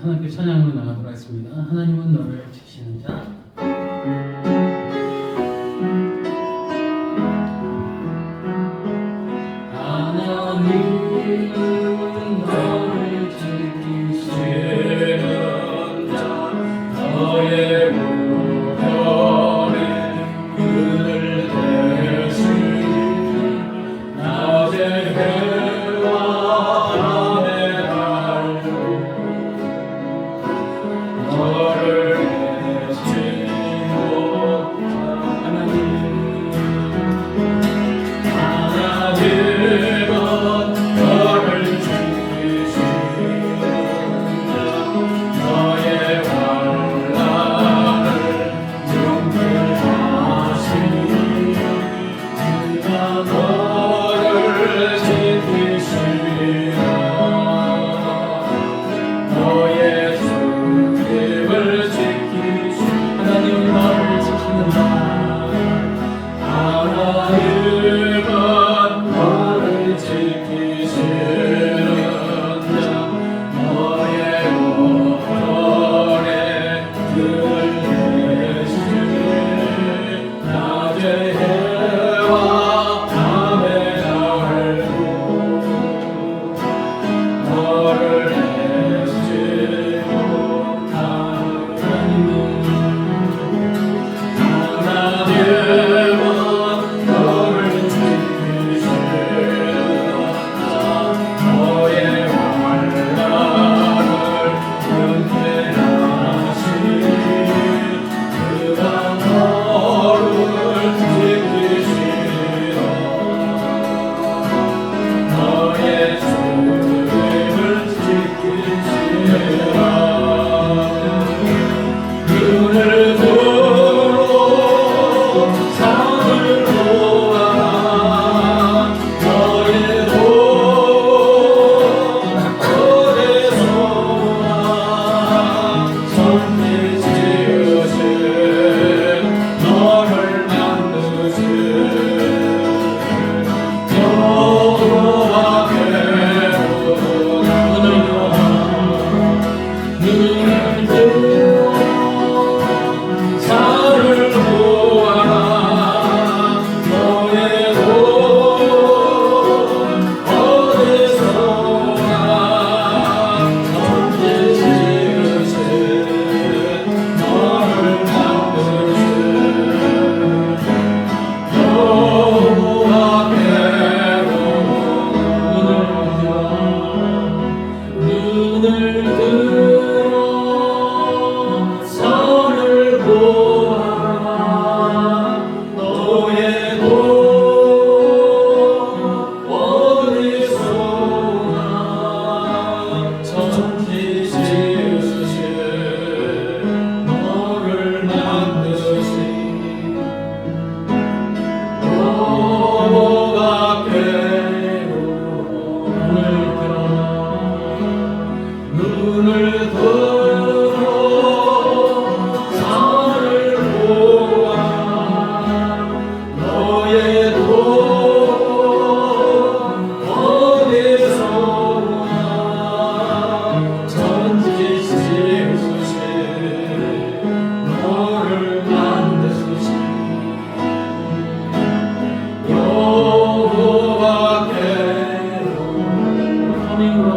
하나님께 찬양으로 나가도록 하겠습니다. 하나님은 너를 지키시는 자. 하나님은 너를 지키시는 자. 너의 무덤에 그늘 대시니 낮에 해와 밤에 달도 너를 해치 못한 하나님은 너를 지키시는 자. 너의 환난을 용서하시니 그가 너를 지키시리라. 너의 숨김을 지키시 하나님은 너를 지키는다. 하나님은 너를 지키시는 자. 너의 모래 들 대시니 낮에 해와 밤에 달도 너를 해치 못한 하나님은 너를 지키시는 자. 너의 환난을 은혜하시니 그가 너를 지키시리라. 너의 숨을 지키시리라. 눈을 들어 산을 보아라. 너의 돈 어디서 오나. 천지 지으신 너를 만드신 여호와께로 눈을 들어 산을 보아라. 너의 돈 어디서 오나. 천지 지으신 너를 만드신 여호와께로 눈을 들어 산을 보아라. 너의 돈 어디서 오나. 천지 지으신 너를 만드신 여호와께로 눈을 들어 산을 보아라. 너의 돈 어디서 오나. 천지 지으신 너를 만드신 여호와께로 하나님으로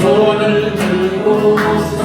손을 들고서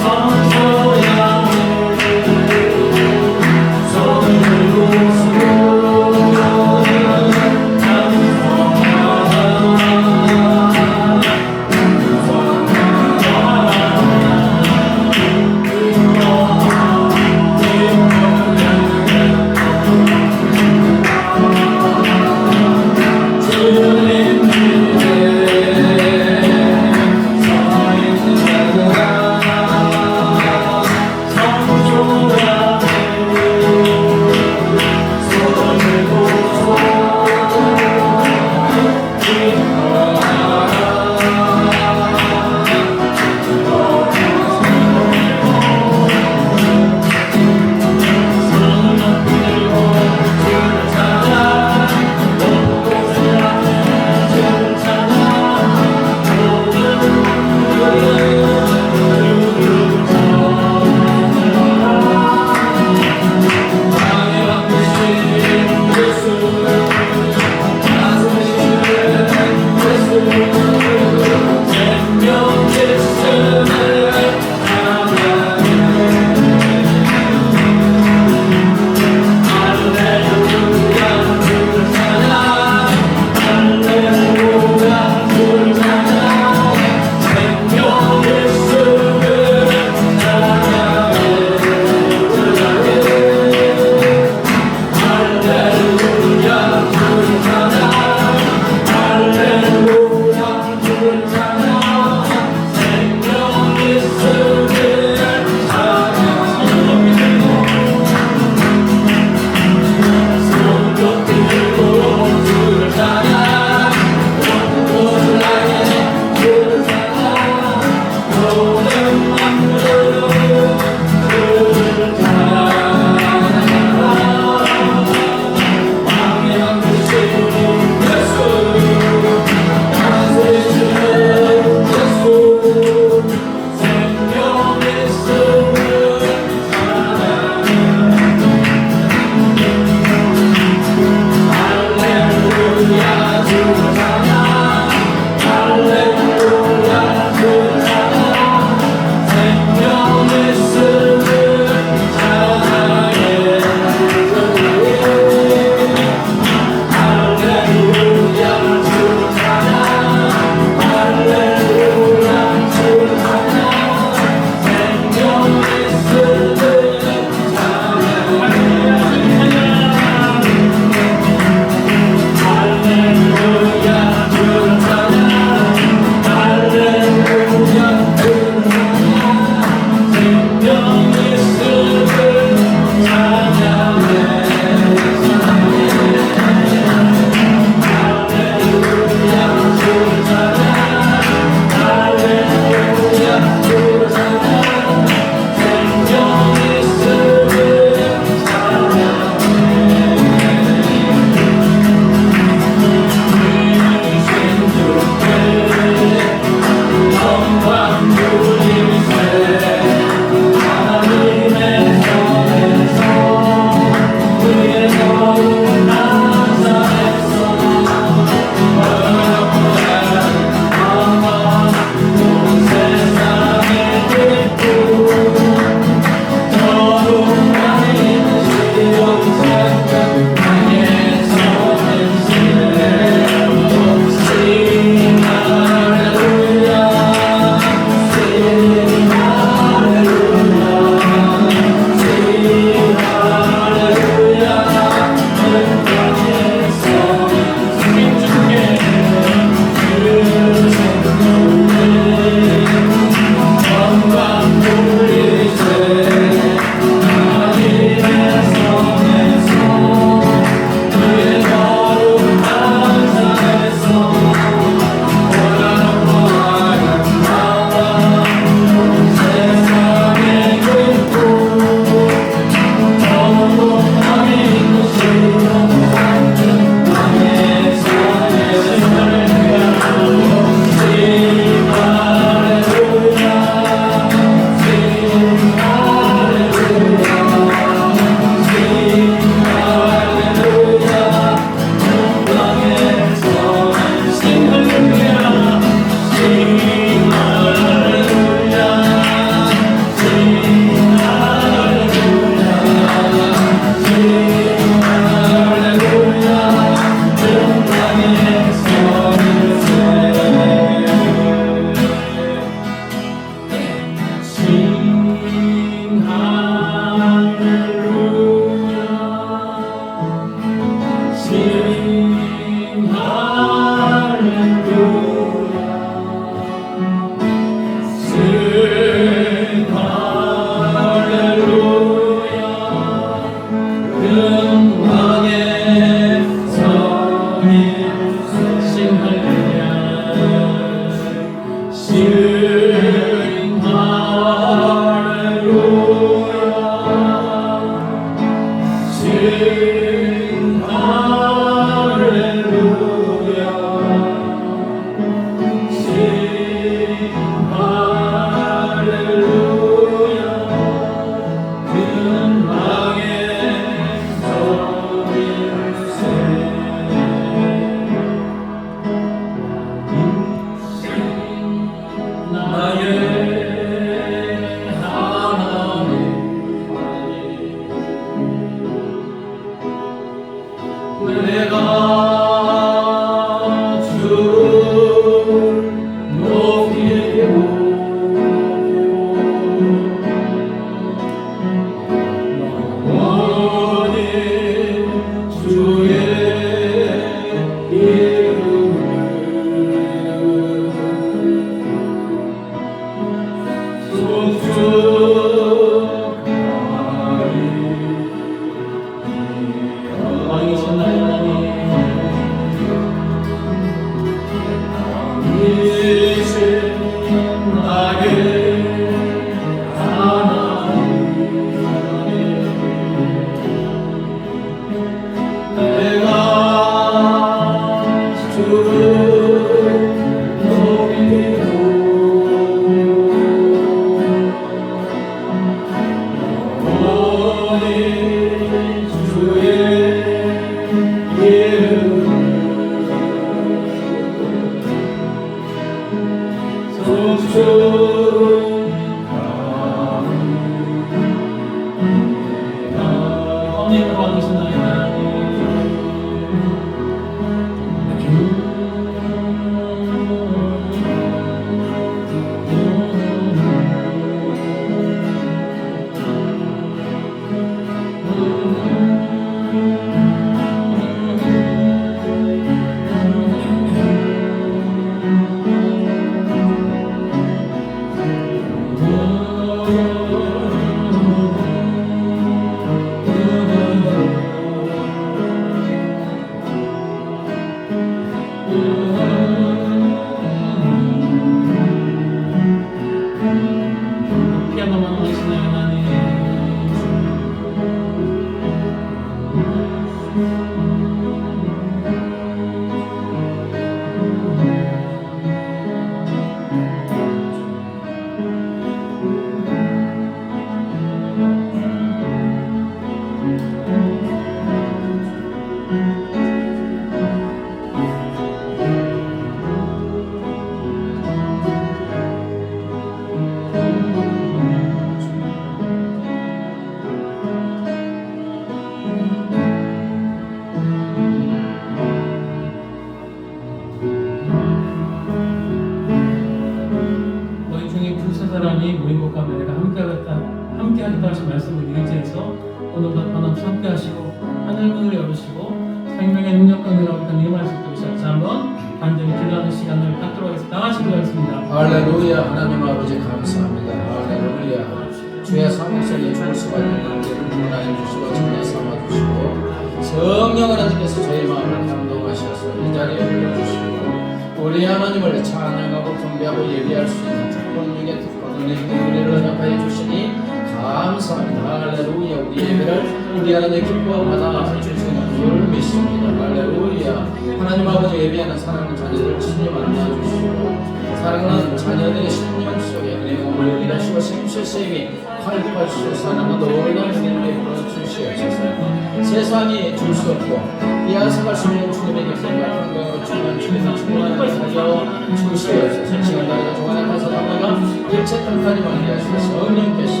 하나님의 말씀 들으셔서 한번 간절히 기도하는 시간을 갖도록 하겠습니다. 다 같이 기도하겠습니다. 할렐루야. 하나님 아버지 감사합니다. 할렐루야. 주의 사명성에 죽을 수밖에 없는 우리를 구원하여 주시고 전에 삼아주시고 성령 하나님께서 저희 마음을 감동하셔서 이 자리에 불러주시고 우리 하나님을 찬양하고 경배하고 예배할 수 있는 특권 중에 특권 은혜의 우리를 허락하여 주시니 감사합니다. 할렐루야. 우리 예배를 우리 하나님 기뻐 받아주시는 줄 믿습니다. 할렐루야. 하나님 아버지 예배하는 사랑하는 자녀들 친히 만나주시고 사랑하는 자녀들의 심령 속에 은혜가 올리게 하시고 생수의 활발 솟아나는 놀라운 은혜를 베풀어 주시옵소서. 세상이 줄 수 없고 이하사갈 수 없는 주님의 격려와 건강으로 충만 주님의 충만한 걸 살려 주시옵소서. 시간 나라가 조간에 가서 담아가 일체 땅까지 만게 하시고 성령께서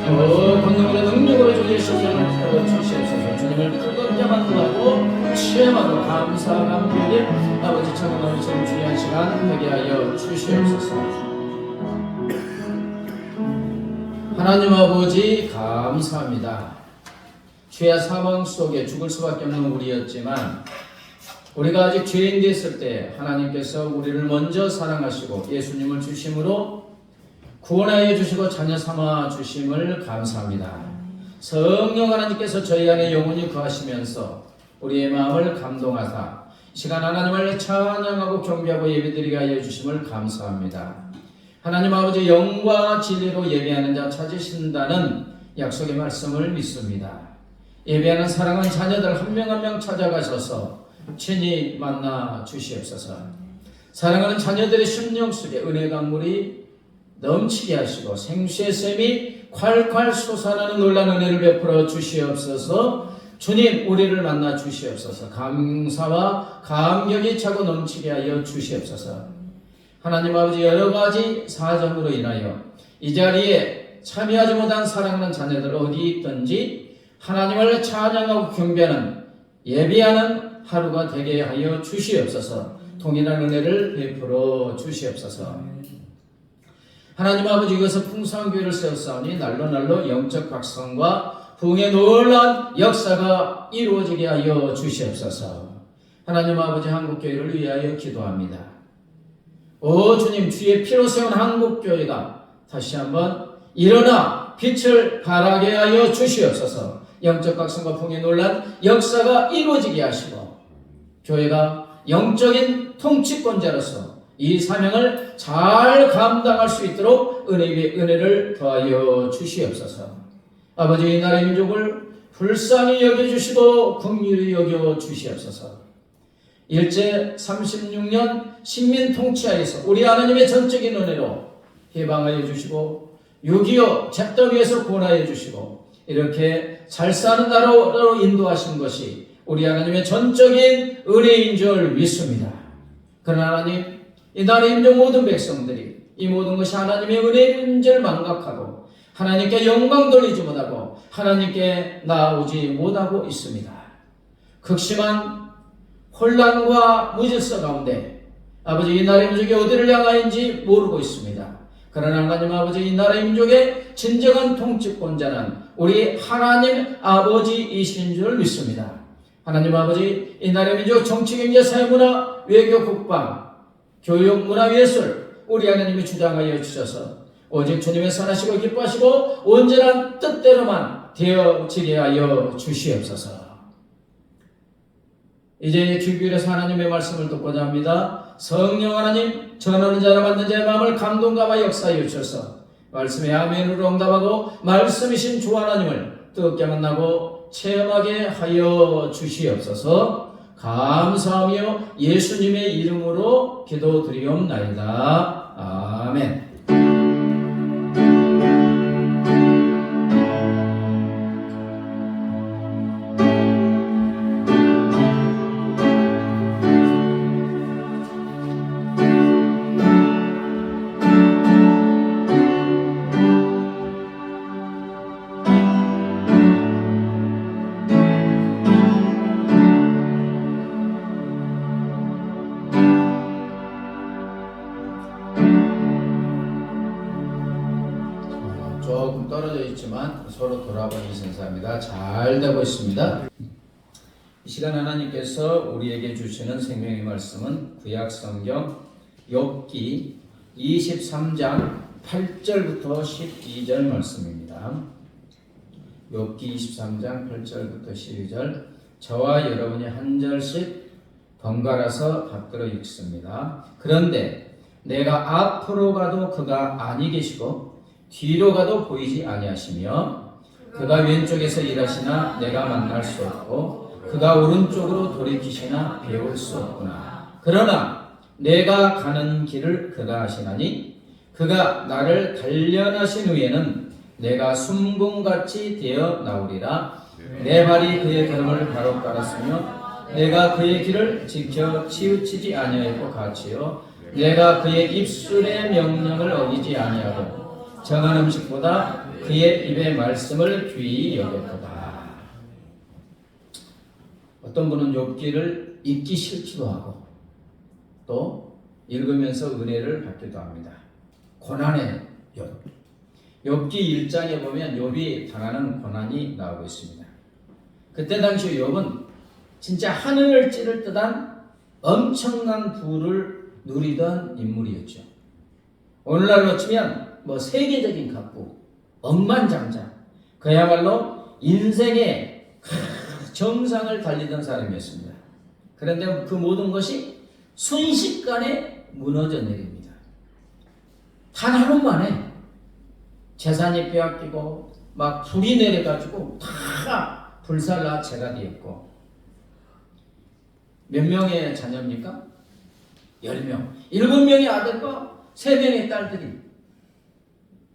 권능으로 능력으로 주의 심령을 풀어 주시옵소서. 주님을 뜨겁게 만나고 체험하고 감사한 분들 아버지 찬양하는 지금 중요한 시간 되게 하여 주시옵소서. 하나님 아버지 감사합니다. 죄와 사망 속에 죽을 수밖에 없는 우리였지만 우리가 아직 죄인 됐을 때 하나님께서 우리를 먼저 사랑하시고 예수님을 주심으로 구원하여 주시고 자녀 삼아 주심을 감사합니다. 성령 하나님께서 저희 안에 영원히 거하시면서 우리의 마음을 감동하사 시간 하나님을 찬양하고 경배하고 예배드리게 하여 주심을 감사합니다. 하나님 아버지 영과 진리로 예배하는 자 찾으신다는 약속의 말씀을 믿습니다. 예배하는 사랑하는 자녀들 한 명 한 명 찾아가셔서 친히 만나 주시옵소서. 사랑하는 자녀들의 심령 속에 은혜 강물이 넘치게 하시고 생수의 샘이 콸콸 솟아나는 놀라운 은혜를 베풀어 주시옵소서. 주님 우리를 만나 주시옵소서. 감사와 감격이 차고 넘치게 하여 주시옵소서. 하나님 아버지 여러 가지 사정으로 인하여 이 자리에 참여하지 못한 사랑하는 자녀들 어디 있든지 하나님을 찬양하고 경배하는 예배하는 하루가 되게 하여 주시옵소서. 동일한 은혜를 베풀어 주시옵소서. 하나님 아버지 이것은 풍성한 교회를 세웠사오니 날로 영적 각성과 부흥의 놀라운 역사가 이루어지게 하여 주시옵소서. 하나님 아버지 한국교회를 위하여 기도합니다. 오 주님 주의 피로 세운 한국교회가 다시 한번 일어나 빛을 발하게 하여 주시옵소서. 영적 각성과 풍의 놀란 역사가 이루어지게 하시고 교회가 영적인 통치권자로서 이 사명을 잘 감당할 수 있도록 은혜 위에 은혜를 더하여 주시옵소서. 아버지 이 나라의 민족을 불쌍히 여겨주시고 긍휼히 여겨주시옵소서. 일제 36년 식민 통치하에서 우리 하나님의 전적인 은혜로 해방하여 주시고 6.25 잿더미에서 구원하여 주시고 이렇게 잘 사는 나라로 인도하신 것이 우리 하나님의 전적인 은혜인 줄 믿습니다. 그러나 하나님 이 나라의 민족 모든 백성들이 이 모든 것이 하나님의 은혜인 줄 망각하고 하나님께 영광 돌리지 못하고 하나님께 나아오지 못하고 있습니다. 극심한 혼란과 무질서 가운데 아버지 이 나라의 민족이 어디를 향하인지 모르고 있습니다. 그러나 하나님 아버지 이 나라의 민족의 진정한 통치권자는 우리 하나님 아버지이신 줄 믿습니다. 하나님 아버지 이 나라의 민족 정치, 경제, 사회문화, 외교, 국방, 교육, 문화, 예술 우리 하나님이 주장하여 주셔서 오직 주님의 선하시고 기뻐하시고 온전한 뜻대로만 되어지게 하여 주시옵소서. 이제 주기율에서 하나님의 말씀을 듣고자 합니다. 성령 하나님 전하는 자라 받는 자의 마음을 감동감화 역사하여 주셔서 말씀에 아멘으로 응답하고 말씀이신 주 하나님을 뜨겁게 만나고 체험하게 하여 주시옵소서. 감사하며 예수님의 이름으로 기도드리옵나이다. 아멘. 조금 떨어져 있지만 서로 돌아보니 sen사합니다. 잘 되고 있습니다. 이 시간 하나님께서 우리에게 주시는 생명의 말씀은 구약 성경 욥기 23장 8절부터 12절 말씀입니다. 욥기 23장 8절부터 12절, 저와 여러분이 한 절씩 번갈아서 받들어 읽습니다. 그런데 내가 앞으로 가도 그가 아니 계시고 뒤로 가도 보이지 아니하시며 그가 왼쪽에서 일하시나 내가 만날 수 없고 그가 오른쪽으로 돌이키시나 배울 수 없구나. 그러나 내가 가는 길을 그가 아시나니 그가 나를 단련하신 후에는 내가 순금같이 되어 나오리라. 내 발이 그의 걸음을 바로 따랐으며 내가 그의 길을 지켜 치우치지 아니하였고 같이요 내가 그의 입술의 명령을 어기지 아니하고 정한 음식보다 그의 입의 말씀을 귀히 여겼도다. 어떤 분은 욥기를 읽기 싫기도 하고 또 읽으면서 은혜를 받기도 합니다. 고난의 욥. 욥기 1장에 보면 욥이 당하는 고난이 나오고 있습니다. 그때 당시 욥은 진짜 하늘을 찌를 듯한 엄청난 부를 누리던 인물이었죠. 오늘날로 치면 세계적인 갑부, 억만장자, 그야말로 인생의 정상을 달리던 사람이었습니다. 그런데 그 모든 것이 순식간에 무너져 내립니다. 단 하루 만에 재산이 빼앗기고 막 불이 내려가지고 다 불살라체가 되었고, 몇 명의 자녀입니까? 10명. 7명의 아들과 3명의 딸들이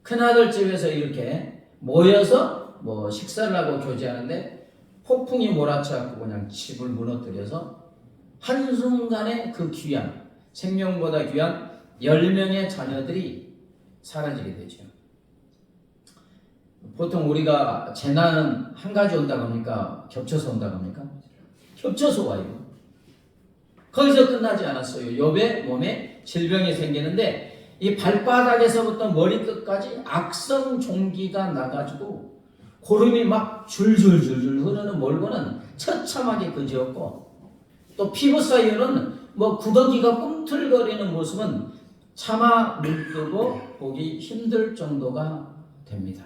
큰아들 집에서 이렇게 모여서 식사를 하고 교제하는데 폭풍이 몰아쳐갖고 그냥 집을 무너뜨려서 한순간에 그 귀한, 생명보다 귀한 10명의 자녀들이 사라지게 되죠. 보통 우리가 재난은 한 가지 온다고 합니까? 겹쳐서 온다고 합니까? 겹쳐서 와요. 거기서 끝나지 않았어요. 욥의 몸에 질병이 생기는데 이 발바닥에서부터 머리끝까지 악성 종기가 나가지고 고름이 막 줄줄줄줄 흐르는 몰고는 처참하게 그지었고, 또 피부 사이로는 구더기가 꿈틀거리는 모습은 차마 눈뜨고 보기 힘들 정도가 됩니다.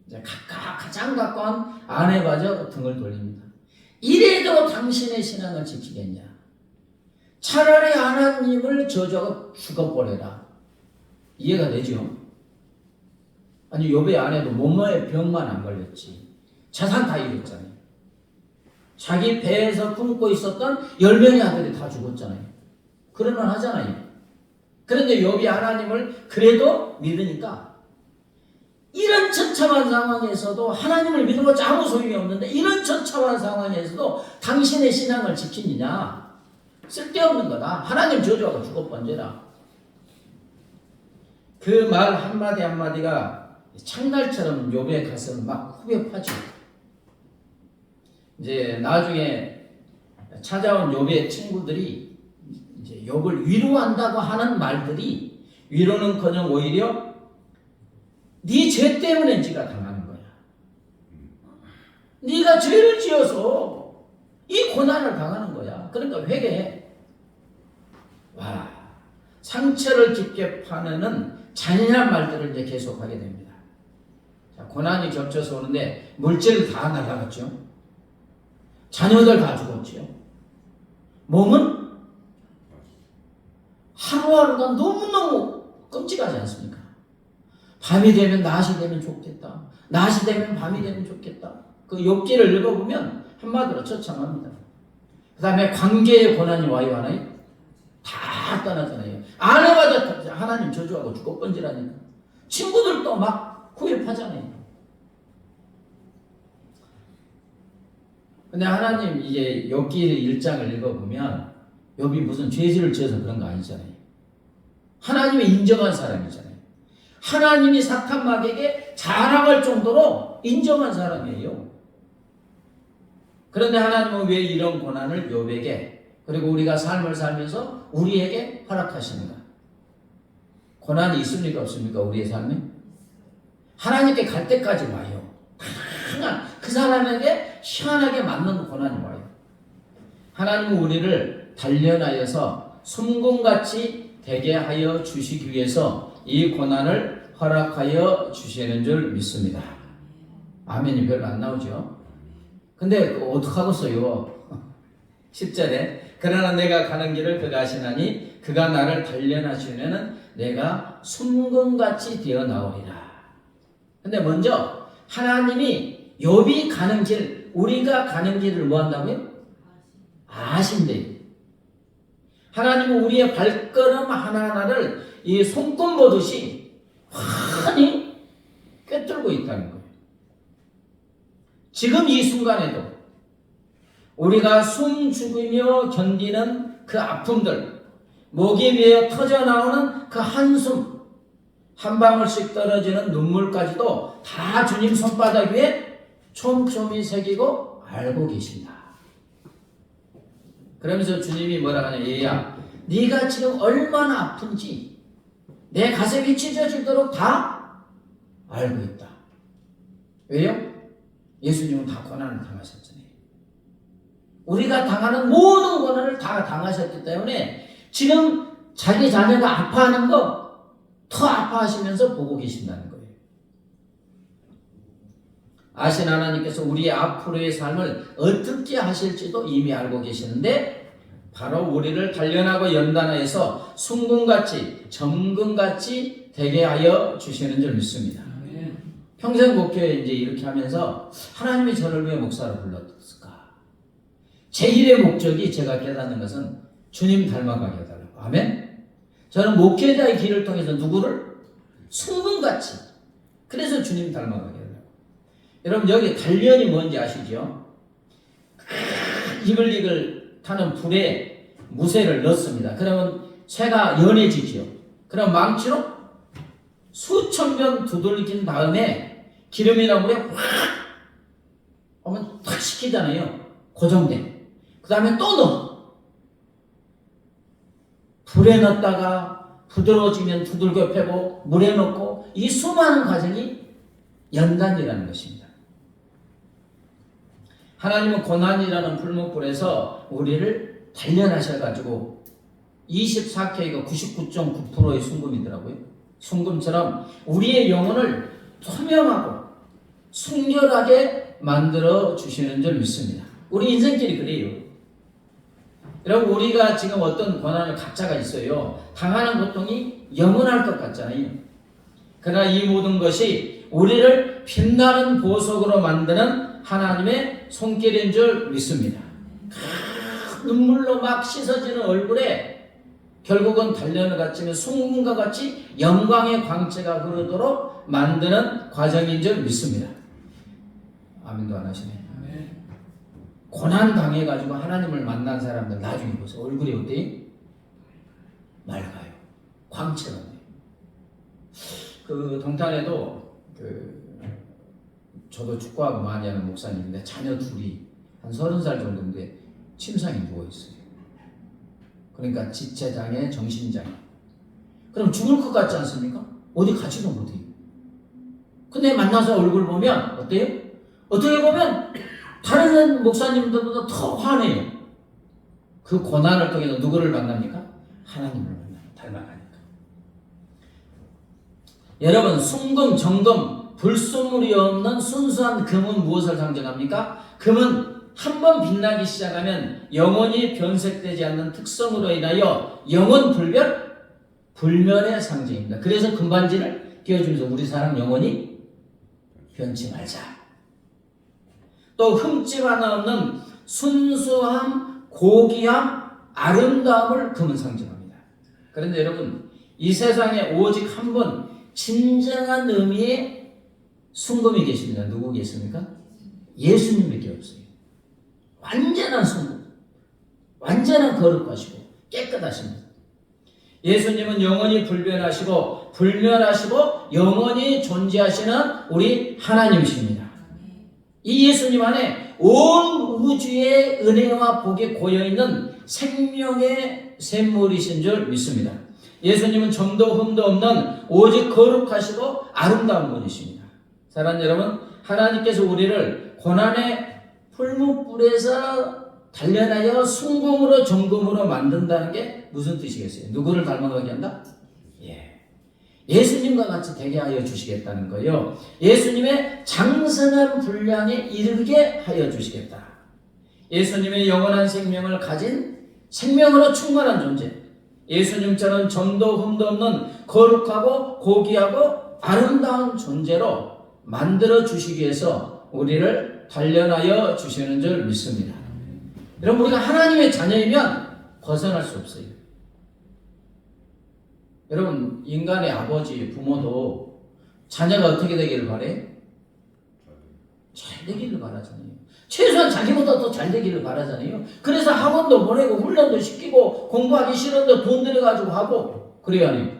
이제 가장 가까운 아내마저 등을 돌립니다. 이래도 당신의 신앙을 지키겠냐? 차라리 하나님을 저주하고 죽어버려라. 이해가 되죠? 아니, 욥의 아내도 몸에 병만 안 걸렸지. 재산 다 잃었잖아요. 자기 배에서 품고 있었던 10명의 아들이 다 죽었잖아요. 그럴만 하잖아요. 그런데 욥이 하나님을 그래도 믿으니까 이런 처참한 상황에서도 하나님을 믿어봤자 아무 소용이 없는데 이런 처참한 상황에서도 당신의 신앙을 지키느냐? 쓸데없는 거다. 하나님 저주하고 죽어번져라. 그 말 한마디 한마디가 창날처럼 욥의 가슴을 막 후벼 파죠. 이제 나중에 찾아온 욥의 친구들이 이제 욥을 위로한다고 하는 말들이 위로는커녕 오히려 네 죄 때문에 네가 당하는 거야. 네가 죄를 지어서 이 고난을 당하는 거야. 그러니까 회개해. 와, 상처를 깊게 파내는 잔인한 말들을 이제 계속하게 됩니다. 자, 고난이 겹쳐서 오는데 물질 다 날아갔죠. 자녀들 다 죽었죠. 몸은 하루하루가 너무너무 끔찍하지 않습니까? 밤이 되면 낮이 되면 좋겠다. 낮이 되면 밤이 되면 좋겠다. 그 욥기를 읽어보면 한마디로 처참합니다. 그 다음에 관계의 고난이 와요, 하나요? 다 떠나잖아요. 아내마다 하나님 저주하고 죽어번지라니까. 친구들도 막 구입하잖아요. 근데 하나님 이제 욥기 1장을 읽어보면 욥이 무슨 죄질을 지어서 그런 거 아니잖아요. 하나님이 인정한 사람이잖아요. 하나님이 사탄 마귀에게 자랑할 정도로 인정한 사람이에요. 그런데 하나님은 왜 이런 고난을 욥에게, 그리고 우리가 삶을 살면서 우리에게 허락하시는가? 고난이 있습니까 없습니까? 우리의 삶에? 하나님께 갈 때까지 와요. 그 사람에게 희한하게 맞는 고난이 와요. 하나님은 우리를 단련하여서 숨금같이 되게 하여 주시기 위해서 이 고난을 허락하여 주시는 줄 믿습니다. 아멘이 별로 안 나오죠. 근데 어떡하겠어요. 10절에 그러나 내가 가는 길을 그가 아시나니 그가 나를 단련하시면은 내가 숨금같이 되어 나오리라. 근데 먼저 하나님이 욥이 가는 길, 우리가 가는 길을 뭐 한다고요? 아신대요. 하나님은 우리의 발걸음 하나하나를 이 손금 보듯이 환히 꿰뚫고 있다는 거예요. 지금 이 순간에도 우리가 숨 죽이며 견디는 그 아픔들, 목이 메어 터져 나오는 그 한숨, 한 방울씩 떨어지는 눈물까지도 다 주님 손바닥 위에 촘촘히 새기고 알고 계신다. 그러면서 주님이 뭐라 하냐, 얘야, 네가 지금 얼마나 아픈지 내 가슴이 찢어지도록 다 알고 있다. 왜요? 예수님은 다 고난을 당하셨잖아요. 우리가 당하는 모든 고난을 다 당하셨기 때문에 지금 자기 자녀가 아파하는 거 더 아파하시면서 보고 계신다는 거예요. 아신 하나님께서 우리의 앞으로의 삶을 어떻게 하실지도 이미 알고 계시는데 바로 우리를 단련하고 연단하여서 순금같이 정금같이 되게 하여 주시는 줄 믿습니다. 평생 목회에 이제 이렇게 하면서 하나님이 저를 왜 목사로 불렀을까? 제1의 목적이 제가 깨닫는 것은 주님 닮아가게 해달라고. 아멘? 저는 목회자의 길을 통해서 누구를? 순금같이. 그래서 주님 닮아가게 해달라고. 여러분 여기 단련이 뭔지 아시죠? 이글이글 타는 불에 무쇠를 넣습니다. 그러면 쇠가 연해지죠. 그럼 망치로 수천 번 두들긴 다음에 기름이나 물에 확 하면 탁 식히잖아요. 고정돼. 그 다음에 또 넣어. 불에 넣었다가 부드러워지면 두들겨 패고 물에 넣고 이 수많은 과정이 연단이라는 것입니다. 하나님은 고난이라는 불목불에서 우리를 단련하셔가지고 24K가 99.9%의 순금이더라고요. 순금처럼 우리의 영혼을 투명하고 순결하게 만들어 주시는 줄 믿습니다. 우리 인생길이 그래요. 여러분 우리가 지금 어떤 고난을 각자가 있어요. 당하는 고통이 영원할 것 같잖아요. 그러나 이 모든 것이 우리를 빛나는 보석으로 만드는 하나님의 손길인 줄 믿습니다. 눈물로 막 씻어지는 얼굴에 결국은 단련을 갖추면 순금과 같이 영광의 광채가 흐르도록 만드는 과정인 줄 믿습니다. 아멘도 안 하시네. 고난 당해가지고 하나님을 만난 사람들 나중에 보세요. 얼굴이 어때요? 맑아요. 광채가 나요. 그 동탄에도 저도 축구하고 많이 하는 목사님인데 자녀 둘이 한 30살 정도인데 침상에 누워있어요. 그러니까 지체장애, 정신장애. 그럼 죽을 것 같지 않습니까? 어디 가지도 못해요. 근데 만나서 얼굴 보면 어때요? 어떻게 보면 다른 목사님들보다 더 환해요. 그 고난을 통해서 누구를 만납니까? 하나님을 만나요. 닮아가니까. 여러분 순금, 정금, 불순물이 없는 순수한 금은 무엇을 상징합니까? 금은 한번 빛나기 시작하면 영원히 변색되지 않는 특성으로 인하여 영원 불변, 불멸의 상징입니다. 그래서 금반지를 끼워주면서 우리 사랑 영원히 변치 말자. 또 흠집 하나 없는 순수함, 고귀함, 아름다움을 금은 상징합니다. 그런데 여러분 이 세상에 오직 한 분 진정한 의미의 순금이 계십니다. 누구 계십니까? 예수님밖에 없어요. 완전한 순금, 완전한 거룩하시고 깨끗하십니다. 예수님은 영원히 불변하시고 불멸하시고 영원히 존재하시는 우리 하나님이십니다. 이 예수님 안에 온 우주의 은혜와 복이 고여있는 생명의 샘물이신 줄 믿습니다. 예수님은 점도 흠도 없는 오직 거룩하시고 아름다운 분이십니다. 사랑하는 여러분, 하나님께서 우리를 고난의 풀무불에서 단련하여 순금으로 정금으로 만든다는 게 무슨 뜻이겠어요? 누구를 닮아가게 한다? 예수님과 같이 되게 하여 주시겠다는 거예요. 예수님의 장성한 분량에 이르게 하여 주시겠다. 예수님의 영원한 생명을 가진 생명으로 충만한 존재, 예수님처럼 점도 흠도 없는 거룩하고 고귀하고 아름다운 존재로 만들어 주시기 위해서 우리를 단련하여 주시는 줄 믿습니다. 여러분, 우리가 하나님의 자녀이면 벗어날 수 없어요. 여러분, 인간의 아버지, 부모도 자녀가 어떻게 되기를 바래요? 잘 되기를 바라잖아요. 최소한 자기보다 더 잘 되기를 바라잖아요. 그래서 학원도 보내고 훈련도 시키고 공부하기 싫은데 돈 들여가지고 하고 그래야 해요.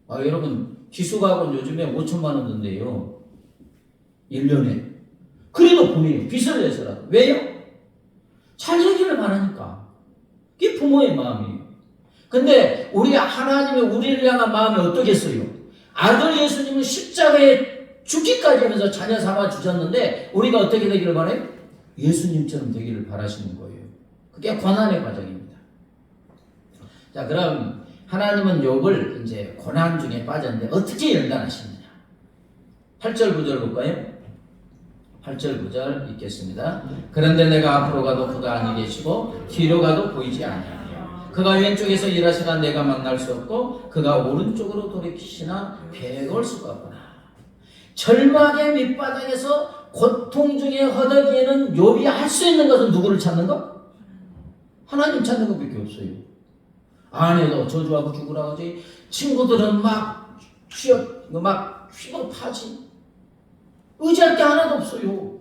여러분, 기숙학원 요즘에 5천만 원 든대요. 1년에. 그래도 보내요. 빚을 내서라도. 왜요? 잘 되기를 바라니까. 그게 부모의 마음이에요. 근데 우리가 하나님의 우리를 향한 마음이 어떻겠어요? 아들 예수님은 십자가에 죽기까지 하면서 자녀 삼아 주셨는데 우리가 어떻게 되기를 바라요? 예수님처럼 되기를 바라시는 거예요. 그게 고난의 과정입니다. 자, 그럼 하나님은 욥을 이제 고난 중에 빠졌는데 어떻게 연단하시느냐? 8절 9절 볼까요? 8절 9절 읽겠습니다. 그런데 내가 앞으로 가도 그가 아니 계시고 뒤로 가도 보이지 아니하며 그가 왼쪽에서 일하시나 내가 만날 수 없고 그가 오른쪽으로 돌이키시나 배울 수가 없구나. 절망의 밑바닥에서 고통 중에 허덕이는 욥이 할 수 있는 것은 누구를 찾는 것? 하나님 찾는 것밖에 없어요. 아내도 저주하고 죽으라고 하지. 친구들은 막 휘고 파지. 의지할 게 하나도 없어요.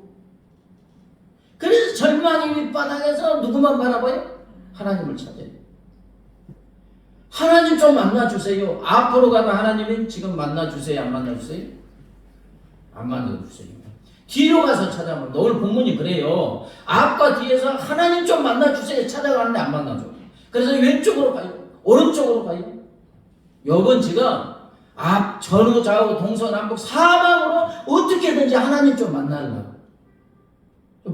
그래서 절망의 밑바닥에서 누구만 바라봐요? 하나님을 찾아요. 하나님 좀 만나주세요. 앞으로 가면 하나님은 지금 만나주세요? 안 만나주세요? 안 만나주세요. 뒤로 가서 찾아보면 오늘 본문이 그래요. 앞과 뒤에서 하나님 좀 만나주세요 찾아가는데 안 만나줘. 그래서 왼쪽으로 가요. 오른쪽으로 가요. 욥은 지금 앞, 전후, 좌우, 동서남북 사방으로 어떻게든지 하나님 좀 만나려고.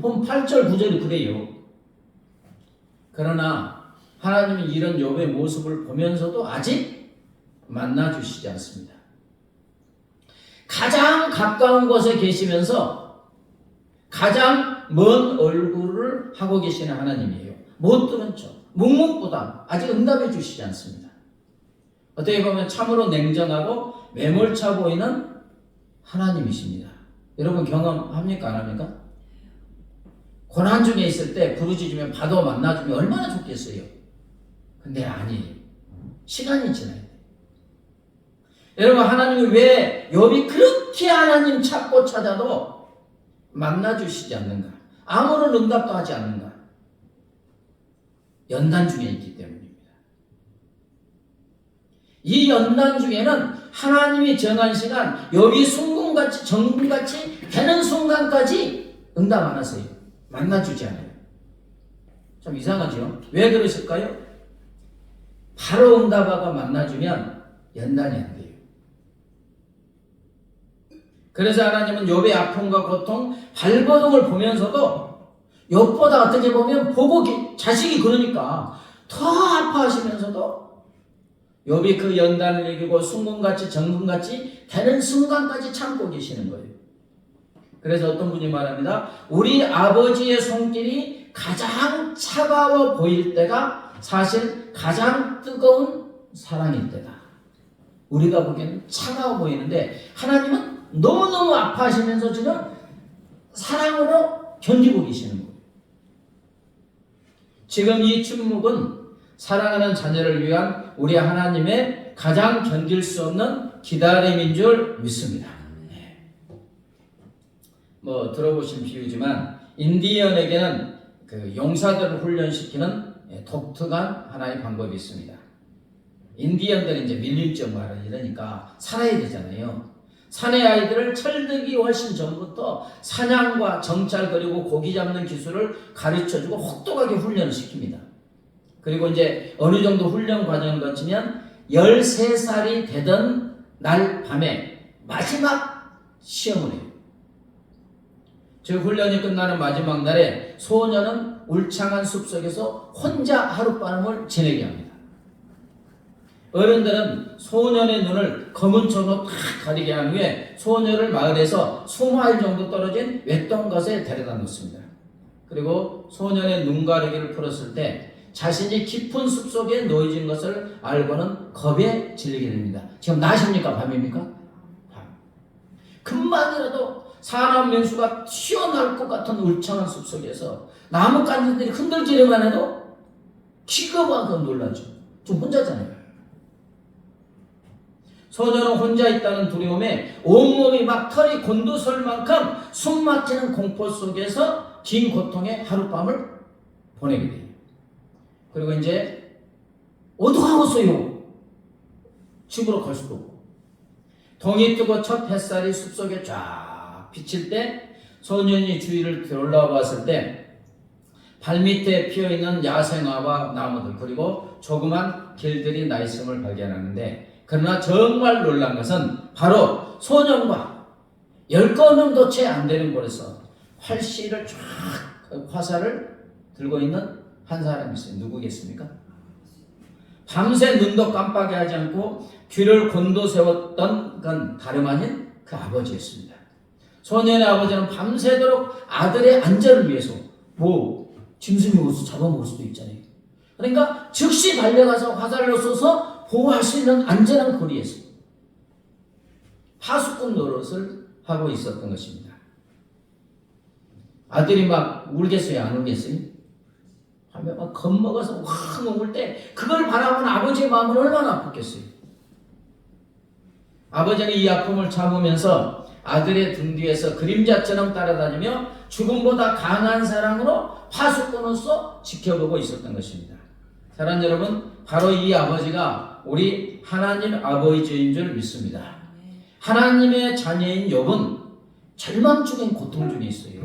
보면 8절 9절이 그래요. 그러나 하나님이 이런 욥의 모습을 보면서도 아직 만나주시지 않습니다. 가장 가까운 곳에 계시면서 가장 먼 얼굴을 하고 계시는 하나님이에요. 못 들은 척, 묵묵부담, 아직 응답해 주시지 않습니다. 어떻게 보면 참으로 냉정하고 매몰차 보이는 하나님이십니다. 여러분 경험합니까? 안 합니까? 고난 중에 있을 때 부르짖으면 받아 만나주면 얼마나 좋겠어요. 근데 아니에요. 시간이 지나야 돼요. 여러분, 하나님이 왜 욥이 그렇게 하나님 찾고 찾아도 만나주시지 않는가? 아무런 응답도 하지 않는가? 연단 중에 있기 때문입니다. 이 연단 중에는 하나님이 정한 시간, 욥이 순금같이 정금같이 되는 순간까지 응답 안 하세요. 만나주지 않아요. 참 이상하죠? 왜 그러실까요? 바로 응답하고 만나주면 연단이 안 돼요. 그래서 하나님은 욥의 아픔과 고통, 발버둥을 보면서도 욥보다 어떻게 보면 보고 자식이 그러니까 더 아파하시면서도 욥이 그 연단을 이기고 순금같이 정금같이 되는 순간까지 참고 계시는 거예요. 그래서 어떤 분이 말합니다. 우리 아버지의 손길이 가장 차가워 보일 때가 사실 가장 뜨거운 사랑일 때다. 우리가 보기에는 차가워 보이는데 하나님은 너무너무 아파하시면서 지금 사랑으로 견디고 계시는 거예요. 지금 이 침묵은 사랑하는 자녀를 위한 우리 하나님의 가장 견딜 수 없는 기다림인 줄 믿습니다. 뭐 들어보신 비유지만 인디언에게는 그 용사들을 훈련시키는 독특한 하나의 방법이 있습니다. 인디언들은 이제 밀림적 말을 이러니까 살아야 되잖아요. 산의 아이들을 철들기 훨씬 전부터 사냥과 정찰 그리고 고기 잡는 기술을 가르쳐주고 혹독하게 훈련을 시킵니다. 그리고 이제 어느 정도 훈련 과정을 거치면 13살이 되던 날 밤에 마지막 시험을 해요. 즉 훈련이 끝나는 마지막 날에 소년은 울창한 숲속에서 혼자 하룻밤을 지내게 합니다. 어른들은 소년의 눈을 검은 천으로 탁 가리게 한 후에 소년을 마을에서 20마일 정도 떨어진 외딴 곳에 데려다 놓습니다. 그리고 소년의 눈 가리개를 풀었을 때 자신이 깊은 숲속에 놓여진 것을 알고는 겁에 질리게 됩니다. 지금 낮입니까? 밤입니까? 밤. 금방이라도 사람 명수가 튀어나올 것 같은 울창한 숲속에서 나뭇가지들이 흔들지르만 해도 기겁하고 놀라죠. 좀 혼자잖아요. 소년은 혼자 있다는 두려움에 온몸이 막 털이 곤두설 만큼 숨 막히는 공포 속에서 긴 고통의 하룻밤을 보내게 돼요. 그리고 이제 어떡하겠어요? 집으로 갈 수도 없고. 동이 뜨고 첫 햇살이 숲속에 쫙 비칠 때 소년이 주위를 둘러봤을 때 발밑에 피어있는 야생화와 나무들 그리고 조그만 길들이 나 있음을 발견하는데, 그러나 정말 놀란 것은 바로 소년과 10건은 채 안 되는 곳에서 활시를 쫙 화살을 들고 있는 한 사람이 있어요. 누구겠습니까? 밤새 눈도 깜빡이 하지 않고 귀를 곤두세웠던 건 다름 아닌 그 아버지였습니다. 소년의 아버지는 밤새도록 아들의 안전을 위해서 짐승이 오서 잡아먹을 수도 있잖아요. 그러니까 즉시 달려가서 화살을 쏘서 보호할 수 있는 안전한 거리에서 파수꾼 노릇을 하고 있었던 것입니다. 아들이 막 울겠어요? 안 울겠어요? 하면 막 겁먹어서 확 울 때 그걸 바라보는 아버지의 마음은 얼마나 아팠겠어요? 아버지는 이 아픔을 참으면서 아들의 등 뒤에서 그림자처럼 따라다니며 죽음보다 강한 사랑으로 파수꾼으로서 지켜보고 있었던 것입니다. 사랑하는 여러분, 바로 이 아버지가 우리 하나님 아버지인 줄 믿습니다. 하나님의 자녀인 욥은 절망 중인 고통 중에 있어요.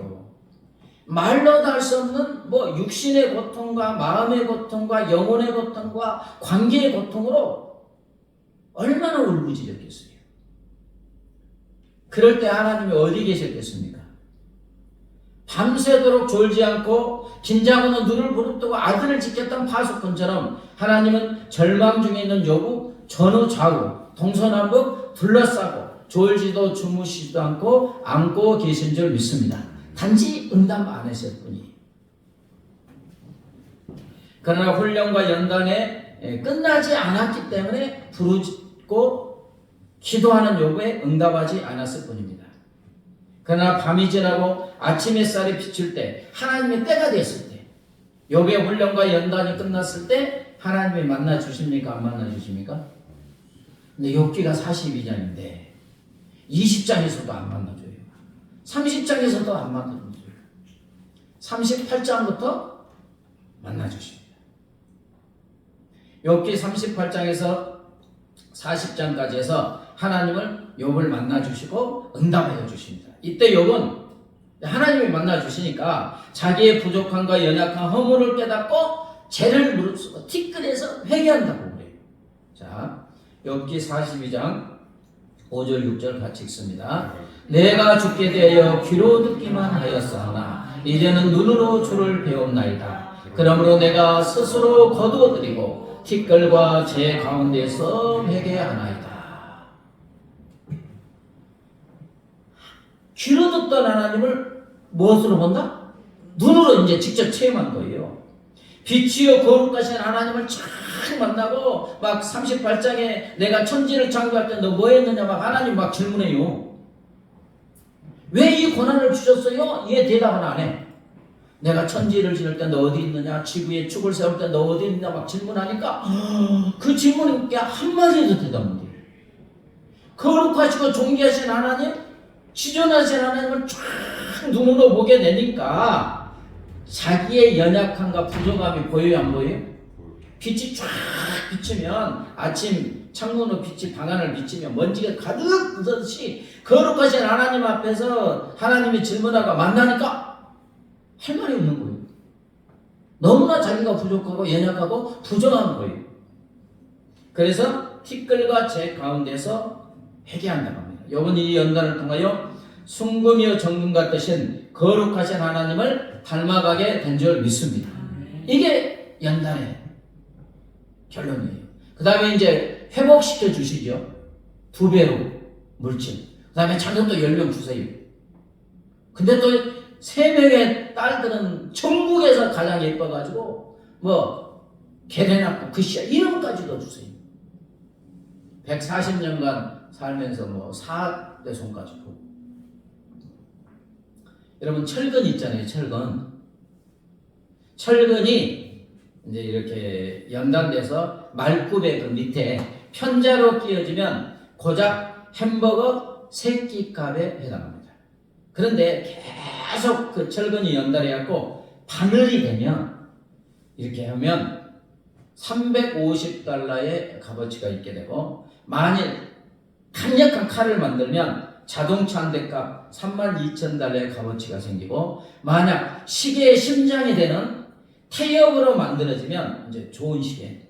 말로 다 할 수 없는 육신의 고통과 마음의 고통과 영혼의 고통과 관계의 고통으로 얼마나 울부짖었겠어요. 그럴 때 하나님이 어디 계셨겠습니까? 밤새도록 졸지 않고 긴장하는 눈을 부릅뜨고 아들을 지켰던 파수꾼처럼 하나님은 절망 중에 있는 욥을 전후 좌우 동서남북 둘러싸고 졸지도 주무시지도 않고 안고 계신 줄 믿습니다. 단지 응답 안 했을 뿐이에요. 그러나 훈련과 연단에 끝나지 않았기 때문에 부르짖고 기도하는 욥에 응답하지 않았을 뿐입니다. 그러나 밤이 지나고 아침 햇살이 비출 때, 하나님의 때가 됐을 때, 욥의 훈련과 연단이 끝났을 때 하나님이 만나 주십니까? 안 만나 주십니까? 근데 욥기가 42장인데 20장에서도 안 만나줘요. 30장에서도 안 만나줘요. 38장부터 만나주십니다. 욥기 38장에서 40장까지 해서 하나님을 욥을 만나주시고 응답해 주십니다. 이때 욥은 하나님이 만나주시니까 자기의 부족함과 연약한 허물을 깨닫고 죄를 무릅쓰고 티끌에서 회개한다고 그래요. 자, 욥기 42장 5절 6절 같이 읽습니다. 내가 죽게 되어 귀로 듣기만 하였사오나 이제는 눈으로 주를 배웠나이다. 그러므로 내가 스스로 거두어드리고 티끌과 제 가운데서 회개하나이다. 귀로 듣던 하나님을 무엇으로 본다? 눈으로 이제 직접 체험한 거예요. 빛이요 거룩하신 하나님을 쫙 만나고 막 38장에 내가 천지를 창조할 때 너 뭐 했느냐 막 하나님 막 질문해요. 왜 이 고난을 주셨어요? 얘 대답은 안 해. 내가 천지를 지을 때 너 어디 있느냐, 지구에 축을 세울 때 너 어디 있느냐 막 질문하니까 그 질문에 한마디도 대답 못해요. 거룩하시고 존귀하신 하나님, 시존하신 하나님을 쫙 눈으로 보게 되니까 자기의 연약함과 부족함이 보여요, 안 보여요? 빛이 쫙 비치면 아침 창문으로 빛이 방안을 비치면 먼지가 가득 묻듯이 거룩하신 하나님 앞에서 하나님이 질문하고 만나니까 할 말이 없는 거예요. 너무나 자기가 부족하고 연약하고 부정한 거예요. 그래서 티끌과 제 가운데서 회개한다고 합니다. 욥은 이 연단을 통하여 순금이요 정금 같으신 거룩하신 하나님을 닮아가게 된 줄 믿습니다. 이게 연단의 결론이에요. 그 다음에 이제 회복시켜 주시죠. 2배로 물질. 그 다음에 자녀도 10명 주세요. 근데 또 3명의 딸들은 천국에서 가장 예뻐가지고 개대 낳고 그시야 이름까지도 주세요. 140년간 살면서 4대 손까지 보고. 여러분 철근 있잖아요. 철근이 이제 이렇게 연단돼서 말굽의 그 밑에 편자로 끼워지면 고작 햄버거 3끼값에 해당합니다. 그런데 계속 그 철근이 연달해갖고 바늘이 되면 이렇게 하면 350달러의 값어치가 있게 되고, 만일 강력한 칼을 만들면 자동차 한 대 값 32,000달러의 값어치가 생기고, 만약 시계의 심장이 되는 태엽으로 만들어지면 이제 좋은 시계,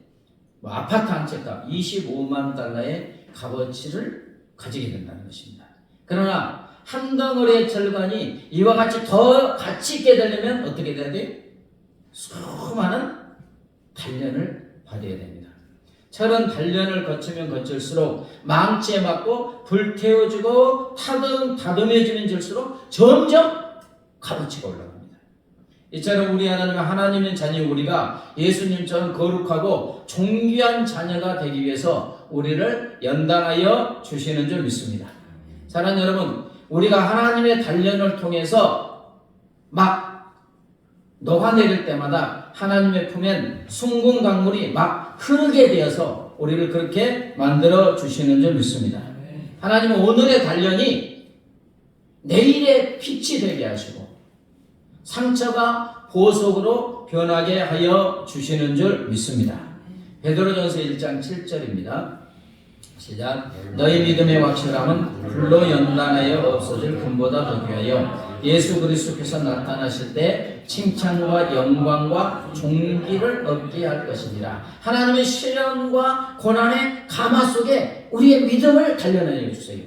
아파트 한 채 값 25만 달러의 값어치를 가지게 된다는 것입니다. 그러나 한 덩어리의 철관이 이와 같이 더 가치 있게 되려면 어떻게 돼야 돼요? 수많은 단련을 받아야 됩니다. 철은 단련을 거치면 거칠수록 망치에 맞고 불태워지고 다듬어지는 줄수록 점점 값어치가 올라갑니다. 이처럼 우리 하나님의 자녀 우리가 예수님처럼 거룩하고 존귀한 자녀가 되기 위해서 우리를 연단하여 주시는 줄 믿습니다. 사랑하는 여러분, 우리가 하나님의 단련을 통해서 막 녹아내릴 때마다 하나님의 품엔 숭궁 강물이 막 흐르게 되어서 우리를 그렇게 만들어 주시는 줄 믿습니다. 하나님은 오늘의 단련이 내일의 빛이 되게 하시고 상처가 보석으로 변하게 하여 주시는 줄 믿습니다. 베드로전서 1장 7절입니다. 시작. 너희 믿음의 확실함은 불로 연단하여 없어질 금보다 더 귀하여 예수 그리스도께서 나타나실 때 칭찬과 영광과 존귀를 얻게 할 것이니라. 하나님의 시련과 고난의 가마 속에 우리의 믿음을 단련하여 주세요.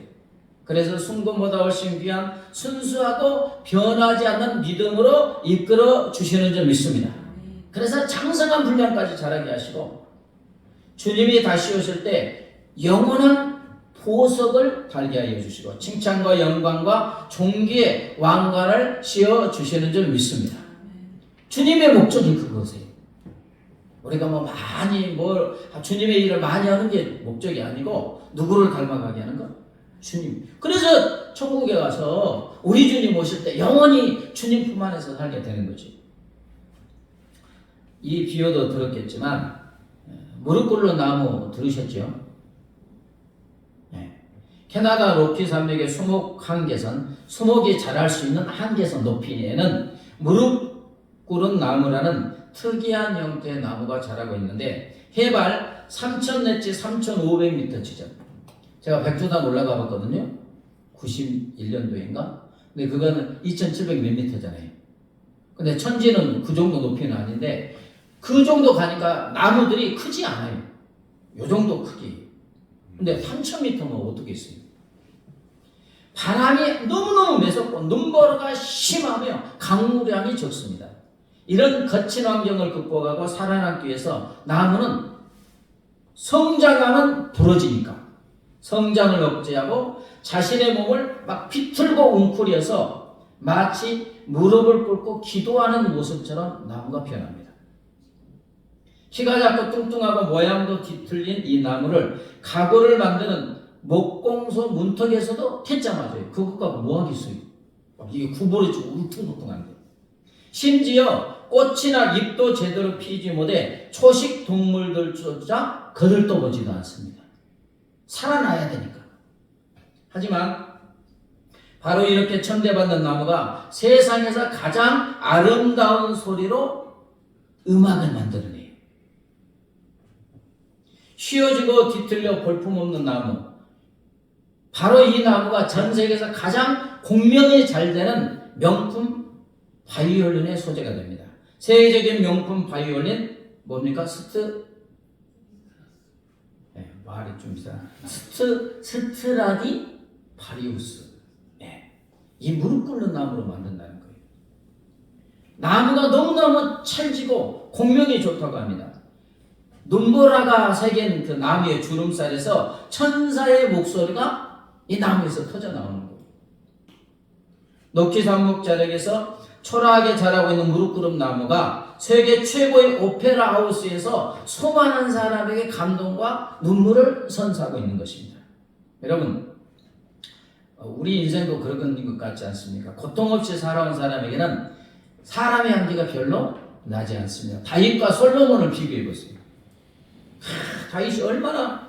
그래서 순금보다 훨씬 귀한 순수하고 변하지 않는 믿음으로 이끌어 주시는 줄 믿습니다. 그래서 장성한 분량까지 자라게 하시고 주님이 다시 오실 때 영원한 보석을 달게 하여 주시고 칭찬과 영광과 존귀의 왕관을 씌워 주시는 줄 믿습니다. 주님의 목적이 그것이에요. 우리가 주님의 일을 많이 하는 게 목적이 아니고 누구를 닮아가게 하는 것? 주님. 그래서 천국에 가서 우리 주님 오실 때 영원히 주님 품 안에서 살게 되는 거지. 이 비유도 들었겠지만 무릎 꿇는 나무 들으셨죠? 캐나다 로키 산맥의 수목 한계선, 수목이 자랄 수 있는 한계선 높이에는 무릎 꿇은 나무라는 특이한 형태의 나무가 자라고 있는데 해발 3,000 내지 3,500m 지점. 제가 백두산 올라가 봤거든요. 91년도인가? 근데 그거는 2,700 몇 미터잖아요. 근데 천지는 그 정도 높이는 아닌데 그 정도 가니까 나무들이 크지 않아요. 요 정도 크기. 근데 3,000m면 어떻게 있어요? 바람이 너무너무 매섭고 눈보라가 심하며 강우량이 적습니다. 이런 거친 환경을 극복하고 살아남기 위해서 나무는 성장하면 부러지니까 성장을 억제하고 자신의 몸을 막 비틀고 웅크려서 마치 무릎을 꿇고 기도하는 모습처럼 나무가 변합니다. 키가 작고 뚱뚱하고 모양도 뒤틀린 이 나무를 가구를 만드는 목공소 문턱에서도 퇴짜 맞아요. 그것과 뭐하겠어요? 이게 구부러지고 울퉁불퉁한데. 심지어 꽃이나 잎도 제대로 피지 못해 초식 동물들조차 거들떠보지도 않습니다. 살아나야 되니까. 하지만 바로 이렇게 천대받는 나무가 세상에서 가장 아름다운 소리로 음악을 만들어내요. 휘어지고 뒤틀려 볼품없는 나무. 바로 이 나무가 전 세계에서 가장 공명이 잘 되는 명품 바이올린의 소재가 됩니다. 세계적인 명품 바이올린 뭡니까? 말이 좀 이상하네. 스트라디 바리우스. 이 무릎 꿇는 나무로 만든다는 거예요. 나무가 너무너무 찰지고 공명이 좋다고 합니다. 눈보라가 새긴 그 나무의 주름살에서 천사의 목소리가 이 나무에서 터져 나오는 거예요. 노키 산목자락에서 초라하게 자라고 있는 무릎구름 나무가 세계 최고의 오페라 하우스에서 수많은 사람에게 감동과 눈물을 선사하고 있는 것입니다. 여러분, 우리 인생도 그런 것 같지 않습니까? 고통 없이 살아온 사람에게는 사람의 향기가 별로 나지 않습니다. 다윗과 솔로몬을 비교해 보세요. 다윗이 얼마나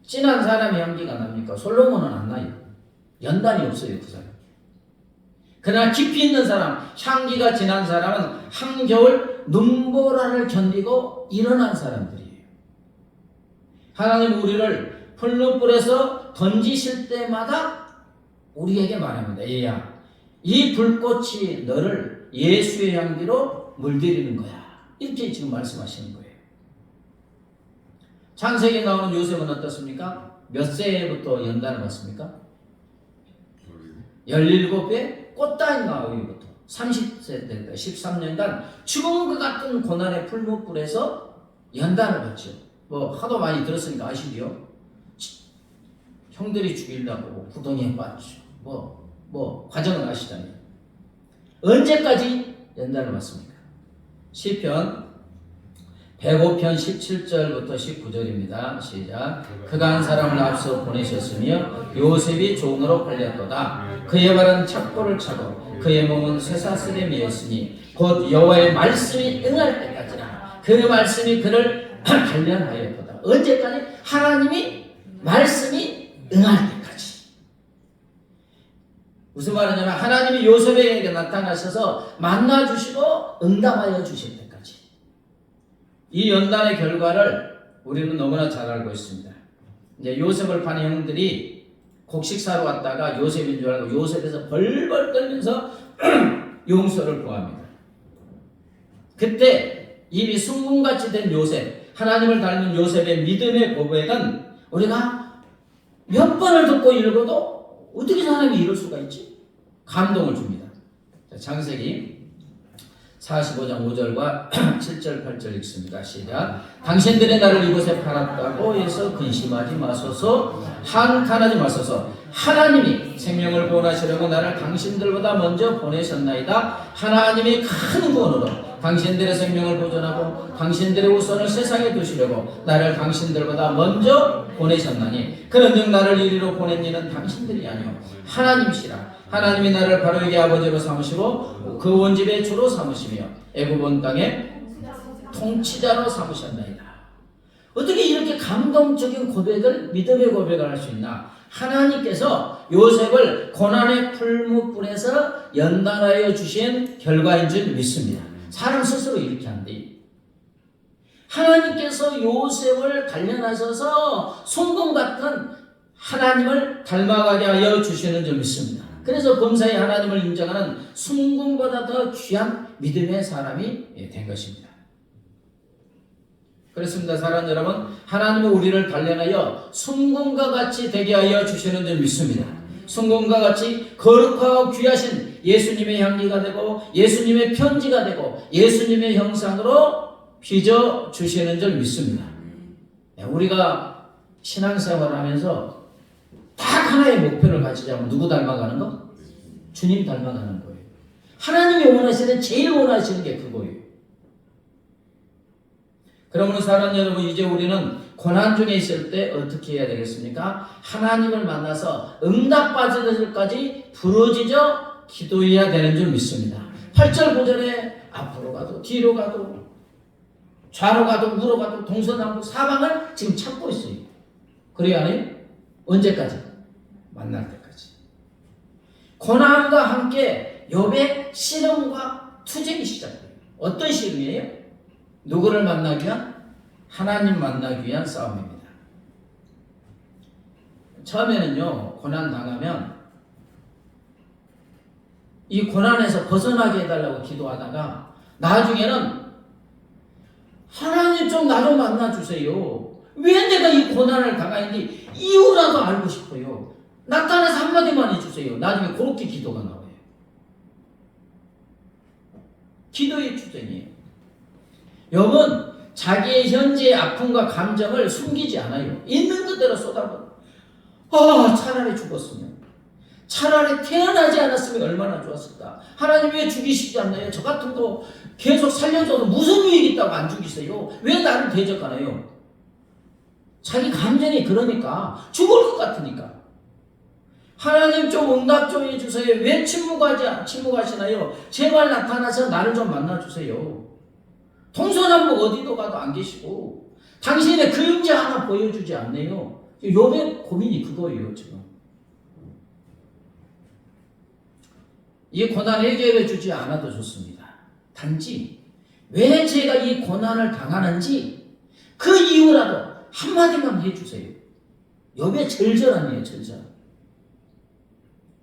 진한 사람의 향기가 납니까? 솔로몬은 안 나요. 연단이 없어요, 그 사람. 그러나 깊이 있는 사람, 향기가 진한 사람은 한겨울 눈보라를 견디고 일어난 사람들이에요. 하나님 우리를 풀무불에서 던지실 때마다 우리에게 말합니다. 얘야, 이 불꽃이 너를 예수의 향기로 물들이는 거야. 이렇게 지금 말씀하시는 거예요. 창세기에 나오는 요셉은 어떻습니까? 몇 세부터 연단을 받습니까? 17배 꽃다인 나오기부터 30세 때부터 13년간 죽음과 같은 고난의 풀무불에서 연단을 받죠. 뭐 하도 많이 들었으니까 아시죠? 형들이 죽이려고 구덩이에 빠지죠. 뭐 과정을 아시잖아요. 언제까지 연단을 받습니까? 시편 105편 17절부터 19절입니다. 시작. 그가 한 사람을 앞서 보내셨으며 요셉이 종으로 팔렸도다. 그의 발은 착고를 차고 그의 몸은 쇠사슬에 곧 여호와의 말씀이 응할 때까지나 그 말씀이 그를 단련하였도다. 언제까지? 하나님이 말씀이 응할 때까지. 무슨 말이냐면 하나님이 요셉에게 나타나셔서 만나주시고 응답하여 주실 때까지. 이 연단의 결과를 우리는 너무나 잘 알고 있습니다. 이제 요셉을 파는 형들이 곡식 사러 왔다가 요셉인 줄 알고 요셉에서 벌벌 떨면서 용서를 구합니다. 그때 이미 순금같이 된 요셉, 하나님을 닮은 요셉의 믿음의 고백은 우리가 몇 번을 듣고 읽어도 어떻게 사람이 이럴 수가 있지? 감동을 줍니다. 자, 창세기 45장 5절과 7절 8절 읽습니다. 시작. 당신들의 나를 이곳에 팔았다고 해서 근심하지 마소서, 한탄하지 마소서. 하나님이 생명을 구원하시려고 나를 당신들보다 먼저 보내셨나이다. 하나님이 큰 구원으로 당신들의 생명을 보존하고 당신들의 우선을 세상에 두시려고 나를 당신들보다 먼저 보내셨나니 그런즉 나를 이리로 보낸 이는 당신들이 아니오 하나님이시라. 하나님이 나를 바로에게 아버지로 삼으시고 그 원집의 주로 삼으시며 애굽 온 땅의 통치자로 삼으셨나이다. 어떻게 이렇게 감동적인 고백을, 믿음의 고백을 할 수 있나? 하나님께서 요셉을 고난의 풀무불에서 연단하여 주신 결과인 줄 믿습니다. 사람 스스로 이렇게 한대. 하나님께서 요셉을 단련하셔서 송금 같은 하나님을 닮아가게 하여 주시는 줄 믿습니다. 그래서 범사에 하나님을 인정하는 순금보다 더 귀한 믿음의 사람이 된 것입니다. 그렇습니다. 사랑하는 여러분, 하나님은 우리를 단련하여 순금과 같이 되게 하여 주시는 줄 믿습니다. 순금과 같이 거룩하고 귀하신 예수님의 향기가 되고 예수님의 편지가 되고 예수님의 형상으로 빚어 주시는 줄 믿습니다. 우리가 신앙생활을 하면서 딱 하나의 목표를 가지자면 누구 닮아가는 거? 주님 닮아가는 거예요. 하나님이 원하시는, 제일 원하시는 게 그거예요. 그러므로 사랑하는 여러분, 이제 우리는 고난 중에 있을 때 어떻게 해야 되겠습니까? 하나님을 만나서 응답받을 때까지 부르짖어 기도해야 되는 줄 믿습니다. 8절 9절에 앞으로 가도 뒤로 가도 좌로 가도 우로 가도 동서남북 사방을 지금 찾고 있어요. 그래야 하나요? 언제까지? 만날 때까지. 고난과 함께 욥의 시름과 투쟁이 시작돼요. 어떤 시름이에요? 누구를 만나기 위한? 하나님 만나기 위한 싸움입니다. 처음에는요, 고난 당하면 이 고난에서 벗어나게 해달라고 기도하다가 나중에는 하나님 좀 나 좀 만나주세요. 왜 내가 이 고난을 당하는지 이유라도 알고 싶어요. 나타나서 한마디만 해주세요. 나중에 그렇게 기도가 나와요. 기도의 주전이에요. 욥은 자기의 현재의 아픔과 감정을 숨기지 않아요. 있는 그대로 쏟아버려. 차라리 죽었으면, 차라리 태어나지 않았으면 얼마나 좋았을까. 하나님 왜 죽이시지 않나요? 저 같은 거 계속 살려줘도 무슨 유익이 있다고 안 죽이세요? 왜 나를 대적하나요? 자기 감정이 그러니까, 죽을 것 같으니까. 하나님 좀 응답 좀 해주세요. 왜 침묵하시나요? 제발 나타나서 나를 좀 만나주세요. 동서남북 어디도 가도 안 계시고 당신의 그림자 하나 보여주지 않네요. 욥의 고민이 그거예요. 지금 이 고난 해결해 주지 않아도 좋습니다. 단지 왜 제가 이 고난을 당하는지 그 이유라도 한마디만 해주세요. 욥의 절절함이에요. 절절함.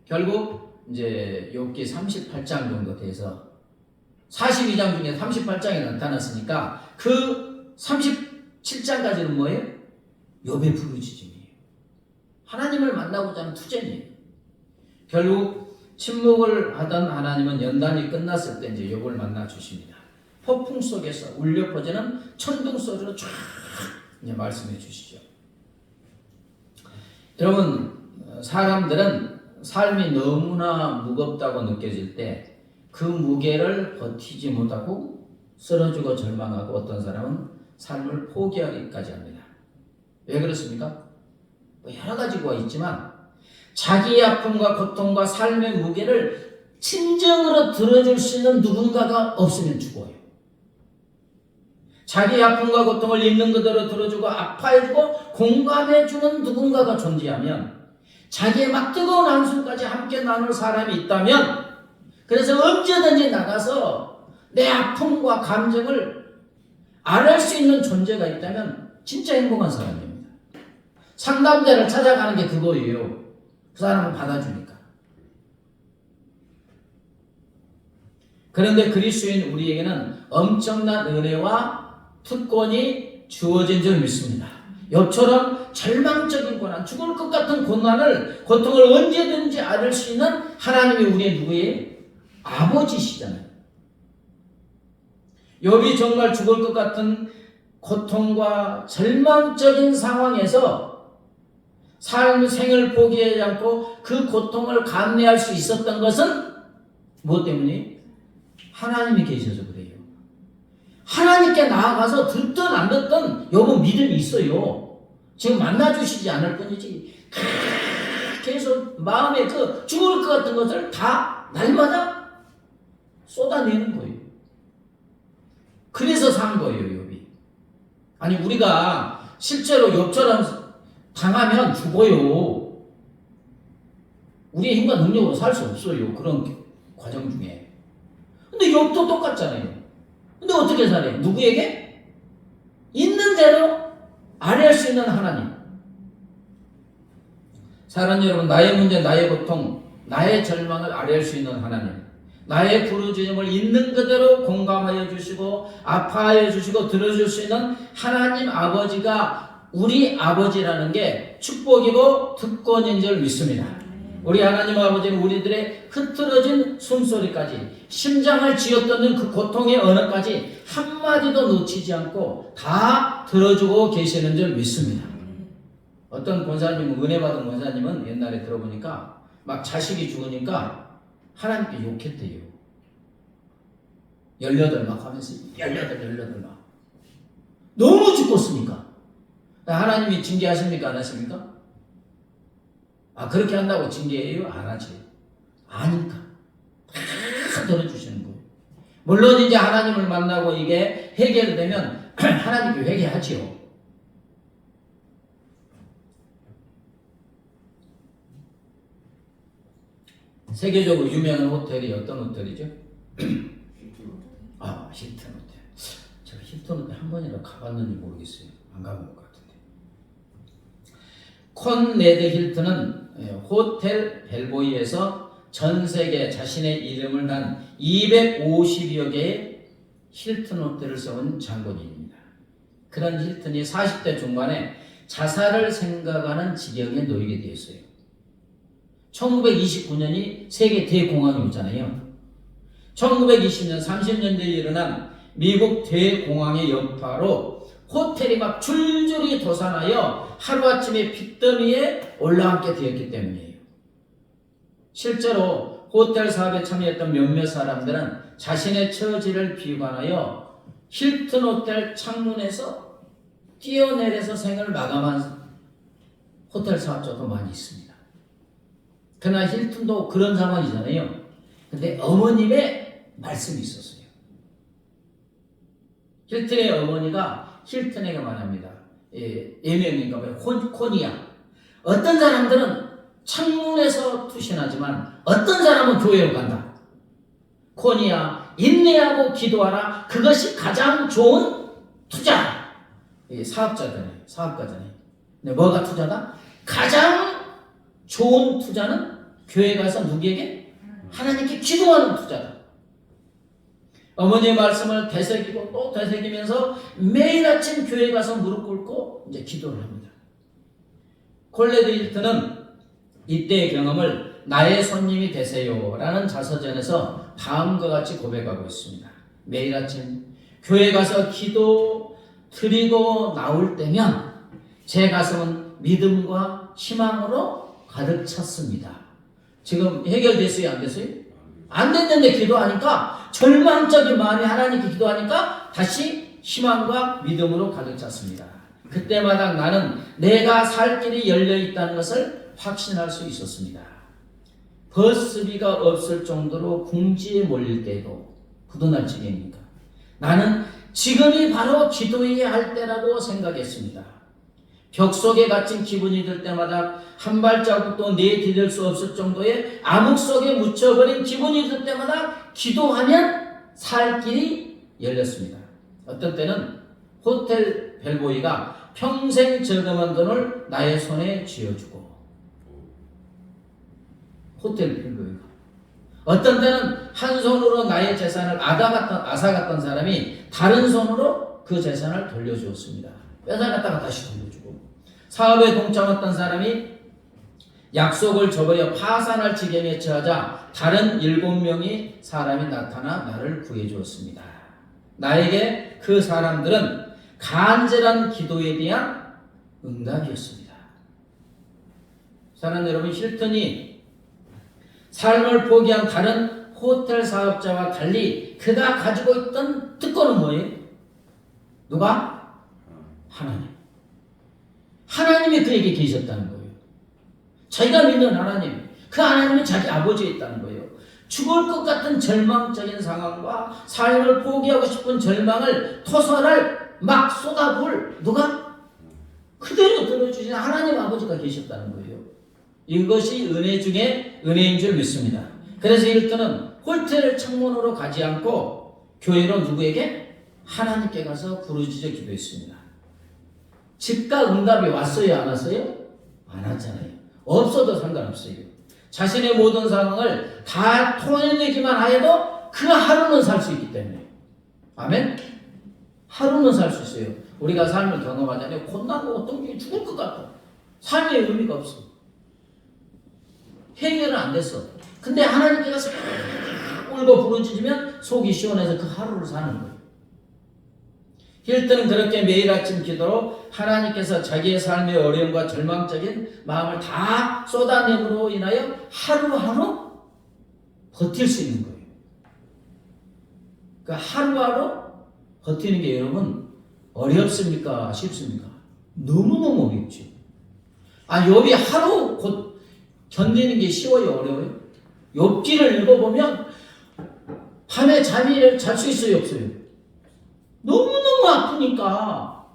결국 이제 욥기 38장 정도 돼서 42장 중에 38장이 나타났으니까 그 37장까지는 뭐예요? 욥의 부르짖음이에요. 하나님을 만나고자 하는 투쟁이에요. 결국 침묵을 하던 하나님은 연단이 끝났을 때 이제 욥을 만나 주십니다. 폭풍 속에서 울려 퍼지는 천둥 소리로 쫙 이제 말씀해 주시죠. 여러분, 사람들은 삶이 너무나 무겁다고 느껴질 때 그 무게를 버티지 못하고 쓰러지고 절망하고 어떤 사람은 삶을 포기하기까지 합니다. 왜 그렇습니까? 여러 가지가 있지만 자기의 아픔과 고통과 삶의 무게를 진정으로 들어줄 수 있는 누군가가 없으면 죽어요. 자기의 아픔과 고통을 있는 그대로 들어주고 아파해주고 공감해주는 누군가가 존재하면 자기의 막 뜨거운 한숨까지 함께 나눌 사람이 있다면 그래서 언제든지 나가서 내 아픔과 감정을 알을 수 있는 존재가 있다면 진짜 행복한 사람입니다. 상담자를 찾아가는 게 그거예요. 그 사람은 받아주니까. 그런데 그리스도인 우리에게는 엄청난 은혜와 특권이 주어진 줄 믿습니다. 욥처럼 절망적인 고난, 죽을 것 같은 고통을 언제든지 앓을 수 있는 하나님이 우리의 누구예요? 아버지시잖아요. 욥이 정말 죽을 것 같은 고통과 절망적인 상황에서 생을 포기하지 않고 그 고통을 감내할 수 있었던 것은 무엇 때문이에요? 하나님이 계셔서 그래요. 하나님께 나아가서 듣든 안 듣든 욥은 믿음이 있어요. 지금 만나주시지 않을 뿐이지 계속 마음에 그 죽을 것 같은 것을 다 날마다 쏟아내는 거예요. 그래서 산 거예요, 욥이. 아니, 우리가 실제로 욥처럼 당하면 죽어요. 우리의 힘과 능력으로 살 수 없어요. 그런 과정 중에. 근데 욥도 똑같잖아요. 근데 어떻게 살아요? 누구에게? 있는 대로 아뢰할 수 있는 하나님. 사랑하는 여러분, 나의 문제, 나의 고통, 나의 절망을 아뢰할 수 있는 하나님. 나의 부르짖음을 있는 그대로 공감하여 주시고 아파하여 주시고 들어줄 수 있는 하나님 아버지가 우리 아버지라는 게 축복이고 특권인 줄 믿습니다. 우리 하나님 아버지는 우리들의 흐트러진 숨소리까지 심장을 쥐어뜯는 그 고통의 언어까지 한마디도 놓치지 않고 다 들어주고 계시는 줄 믿습니다. 어떤 권사님은, 은혜 받은 권사님은 옛날에 들어보니까 막 자식이 죽으니까 하나님께 욕했대요. 18 막 하면서 18 막. 너무 죽었으니까. 하나님이 징계하십니까? 안 하십니까? 그렇게 한다고 징계해요? 안 하지. 아니까. 다 들어주시는 거예요. 물론 이제 하나님을 만나고 이게 해결되면 하나님께 회개하지요. 세계적으로 유명한 호텔이 어떤 호텔이죠? 힐튼 호텔. 제가 힐튼 호텔 한 번이라도 가봤는지 모르겠어요. 안 가본 것 같은데. 콘레드 힐튼은 호텔 벨보이에서 전 세계 자신의 이름을 단 250여 개의 힐튼 호텔을 세운 장본인입니다. 그런 힐튼이 40대 중반에 자살을 생각하는 지경에 놓이게 되었어요. 1929년이 세계 대공황이었잖아요. 1920년 30년대에 일어난 미국 대공황의 여파로 호텔이 막 줄줄이 도산하여 하루아침에 빚더미에 올라앉게 되었기 때문이에요. 실제로 호텔 사업에 참여했던 몇몇 사람들은 자신의 처지를 비관하여 힐튼 호텔 창문에서 뛰어내려서 생을 마감한 호텔 사업자도 많이 있습니다. 그러나 힐튼도 그런 상황이잖아요. 근데 어머님의 말씀이 있었어요. 힐튼의 어머니가 힐튼에게 말합니다. 예명인가 봐요. 코니아. 어떤 사람들은 창문에서 투신하지만 어떤 사람은 교회로 간다. 코니아, 인내하고 기도하라. 그것이 가장 좋은 투자. 사업가잖아요. 근데 뭐가 투자다? 가장 좋은 투자는 교회 가서 누구에게? 하나님께 기도하는 투자다. 어머니의 말씀을 되새기고 또 되새기면서 매일 아침 교회 가서 무릎 꿇고 이제 기도를 합니다. 콜레드 힐튼은 이때의 경험을 나의 손님이 되세요 라는 자서전에서 다음과 같이 고백하고 있습니다. 매일 아침 교회 가서 기도 드리고 나올 때면 제 가슴은 믿음과 희망으로 가득 찼습니다. 지금 해결됐어요? 안 됐어요? 안 됐는데 기도하니까 절망적인 마음이 하나님께 기도하니까 다시 희망과 믿음으로 가득 찼습니다. 그때마다 나는 내가 살 길이 열려 있다는 것을 확신할 수 있었습니다. 버스비가 없을 정도로 궁지에 몰릴 때도 부도날 지경이니까 나는 지금이 바로 기도해야 할 때라고 생각했습니다. 벽 속에 갇힌 기분이 들 때마다 한 발자국도 내디딜 수 없을 정도의 암흑 속에 묻혀버린 기분이 들 때마다 기도하면 살 길이 열렸습니다. 어떤 때는 호텔 벨보이가 평생 저금한 돈을 나의 손에 쥐어주고 호텔 벨보이가 어떤 때는 한 손으로 나의 재산을 앗아갔던 사람이 다른 손으로 그 재산을 돌려주었습니다. 뺏어갔다가 다시 돌려주고 사업에 동참했던 사람이 약속을 저버려 파산할 지경에 처하자 다른 7명의 사람이 나타나 나를 구해주었습니다. 나에게 그 사람들은 간절한 기도에 대한 응답이었습니다. 사랑하는 여러분, 힐튼이 삶을 포기한 다른 호텔 사업자와 달리 그가 가지고 있던 특권은 뭐예요? 누가? 하나님. 하나님이 그에게 계셨다는 거예요. 자기가 믿는 하나님, 그 하나님은 자기 아버지에 있다는 거예요. 죽을 것 같은 절망적인 상황과 삶을 포기하고 싶은 절망을 토설할 막 쏟아부을 누가? 그대로 들어주신 하나님 아버지가 계셨다는 거예요. 이것이 은혜 중에 은혜인 줄 믿습니다. 그래서 힐튼은 호텔 창문으로 가지 않고 교회로 누구에게? 하나님께 가서 부르짖어 기도했습니다. 즉각 응답이 왔어요? 안 왔어요? 안 왔잖아요. 없어도 상관없어요. 자신의 모든 상황을 다 토해내기만 해도 그 하루는 살 수 있기 때문에. 아멘? 하루는 살 수 있어요. 우리가 삶을 경험하잖아요. 곤나고 어떤 게 죽을 것 같아. 삶의 의미가 없어. 해결은 안 됐어. 근데 하나님께서 울고 부르짖으면 속이 시원해서 그 하루를 사는 거예요. 힐튼은 그렇게 매일 아침 기도로 하나님께서 자기의 삶의 어려움과 절망적인 마음을 다 쏟아냄으로 인하여 하루하루 버틸 수 있는 거예요. 그 하루하루 버티는 게 여러분 어렵습니까? 쉽습니까? 너무너무 어렵죠. 욥이 하루 곧 견디는 게 쉬워요? 어려워요? 욥기를 읽어보면 밤에 잠을 잘 수 있어요? 없어요? 너무너무 아프니까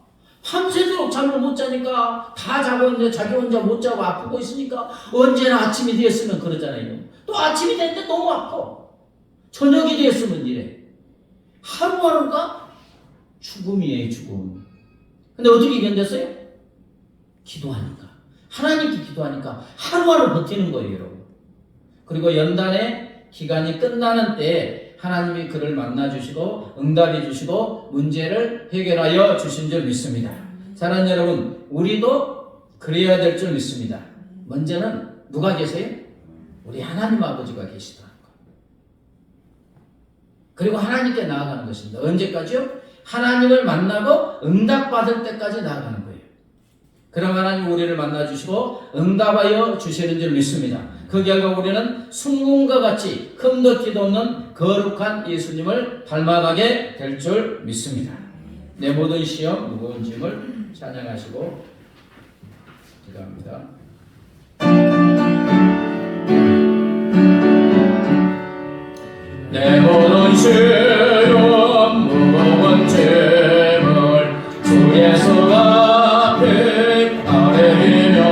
밤새도록 잠을 못 자니까 다 자고 있는데 자기 혼자 못 자고 아프고 있으니까 언제나 아침이 되었으면 그러잖아요. 또 아침이 됐는데 너무 아파. 저녁이 되었으면 이래. 하루하루가 죽음이에요, 죽음. 근데 어떻게 견뎠어요? 기도하니까. 하나님께 기도하니까 하루하루 버티는 거예요, 여러분. 그리고 연단의 기간이 끝나는 때에 하나님이 그를 만나주시고 응답해 주시고 문제를 해결하여 주신 줄 믿습니다. 사랑하는 여러분, 우리도 그래야 될 줄 믿습니다. 먼저는 누가 계세요? 우리 하나님 아버지가 계시다는 거. 그리고 하나님께 나아가는 것입니다. 언제까지요? 하나님을 만나고 응답받을 때까지 나아가는 거예요. 그럼 하나님 우리를 만나주시고 응답하여 주시는 줄 믿습니다. 그 결과 우리는 순금과 같이 흠도 티도 없는 거룩한 예수님을 닮아가게 될 줄 믿습니다. 내 모든 시험 무거운 짐을 찬양하시고 기도합니다. 내 모든 시험 무거운 짐을 주 예수 앞에 아뢰면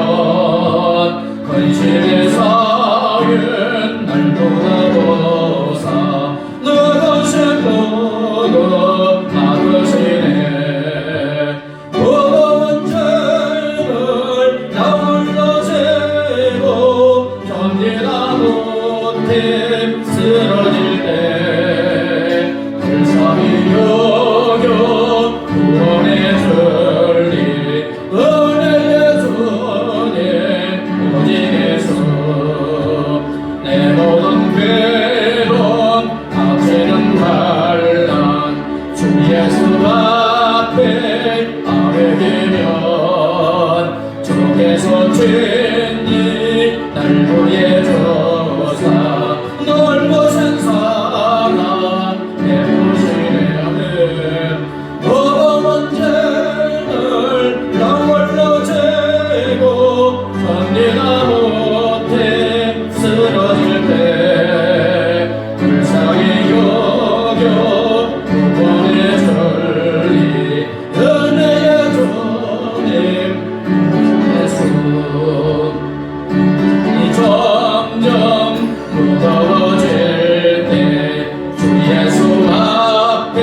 근심의 사연 날 돌아보사 너는 슬픔으로 막으시네. 무거운 짐을 나 홀로 지고 견디다 못해 쓰러질 때 불쌍히 여겨 구원의 진리 은혜의 주님 오직 예수. 내 모든 괴로움 다치는 환난 주 예수 앞에 아뢰면 주께서 친히 날 구해주사 넓으신 사랑 베푸시네. 무거운 짐을 나 홀로 지고 견디다 못해 쓰러질 때 불쌍히 여겨 구원의 진리 은혜의 주님 예수. 이 점점 무거워질 때 주 예수 앞에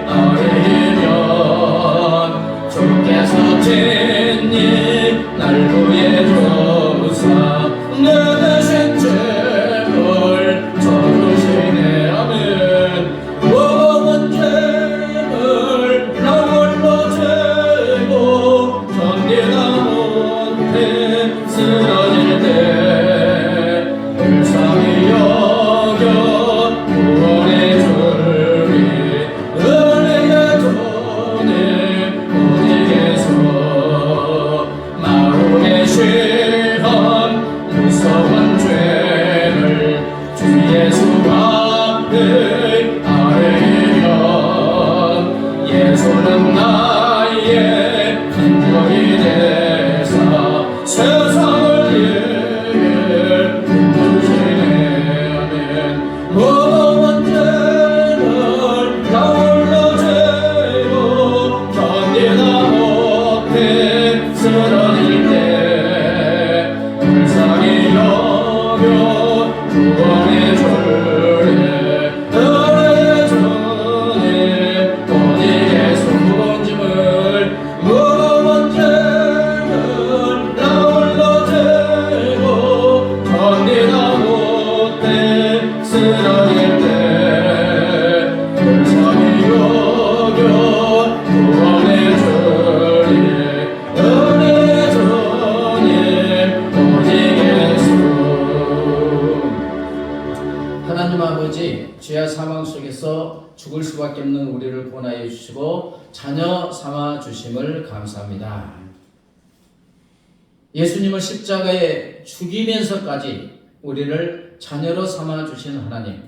아뢰면 주께서 친히 날 구해주사 내 대신 죄를 져주시네. 아멘. 무거운 죄를 나 홀로 지고 견디다 못해 쓰러질 때 불쌍히 여겨 구원의 진리 은혜의 주님 오직 예수. 마음의 시험 무서운 죄를 주 예수 앞에 아뢰면 예수는 나의 근거이 되사 세상을 위해 힘주시네. 아멘. 무거운 죄를 나 홀로 지고 견디다 못해 쓰러질 때 불쌍히 여겨 구원의 진리 은혜의 주님 오직 예수. 무거운 짐을 나 홀로 지고 견디다 못해 쓰러질 때 불쌍히 여겨 구원의 진리 은혜의 주님 오직 예수. 하나님 아버지, 죄와 사망 속에서 죽을 수밖에 없는 우리를 구원하여 주시고 자녀 삼아 주심을 감사합니다. 예수님을 십자가에 죽이면서까지 우리를 자녀로 삼아 주신 하나님,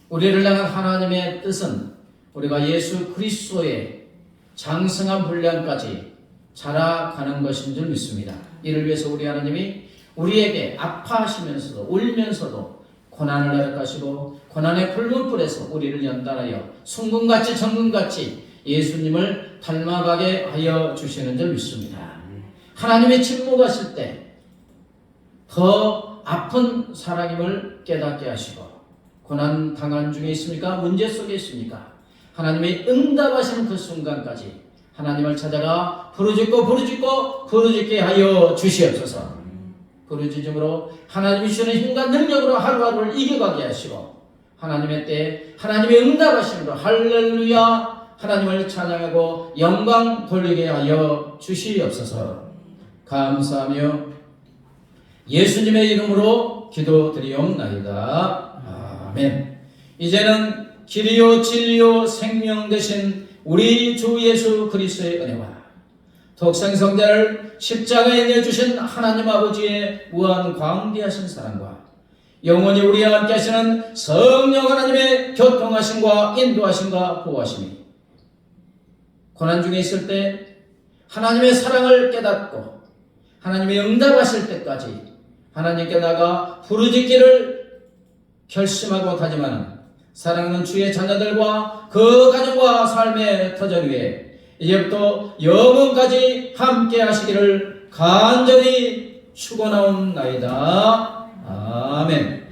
우리를 향한 하나님의 뜻은 우리가 예수 그리스도의 장성한 분량까지 자라가는 것인 줄 믿습니다. 이를 위해서 우리 하나님이 우리에게 아파하시면서도 울면서도 고난을 허락하시고 고난의 붉은 불에서 우리를 연단하여 순금같이 정금같이 예수님을 닮아가게 하여 주시는 줄 믿습니다. 하나님의 침묵하실 때 더 아픈 사랑임을 깨닫게 하시고, 고난 당한 중에 있습니까? 문제 속에 있습니까? 하나님의 응답하시는 그 순간까지 하나님을 찾아가 부르짖게 하여 주시옵소서. 부르짖음으로 하나님이 주시는 힘과 능력으로 하루하루를 이겨가게 하시고, 하나님의 때에 하나님의 응답하심으로 할렐루야 하나님을 찬양하고 영광 돌리게 하여 주시옵소서. 감사하며 예수님의 이름으로 기도드리옵나이다. 아멘. 이제는 길이요 진리요 생명 되신 우리 주 예수 그리스도의 은혜와 독생성자를 십자가에 내주신 하나님 아버지의 무한 광대하신 사랑과 영원히 우리와 함께 하시는 성령 하나님의 교통하심과 인도하심과 보호하심이 고난 중에 있을 때 하나님의 사랑을 깨닫고 하나님의 응답하실 때까지 하나님께 나가 부르짖기를 결심하고 다짐하는 사랑하는 주의 자녀들과 그 가정과 삶의 터전 위에 이제부터 영원까지 함께 하시기를 간절히 축원하옵나이다. 아멘.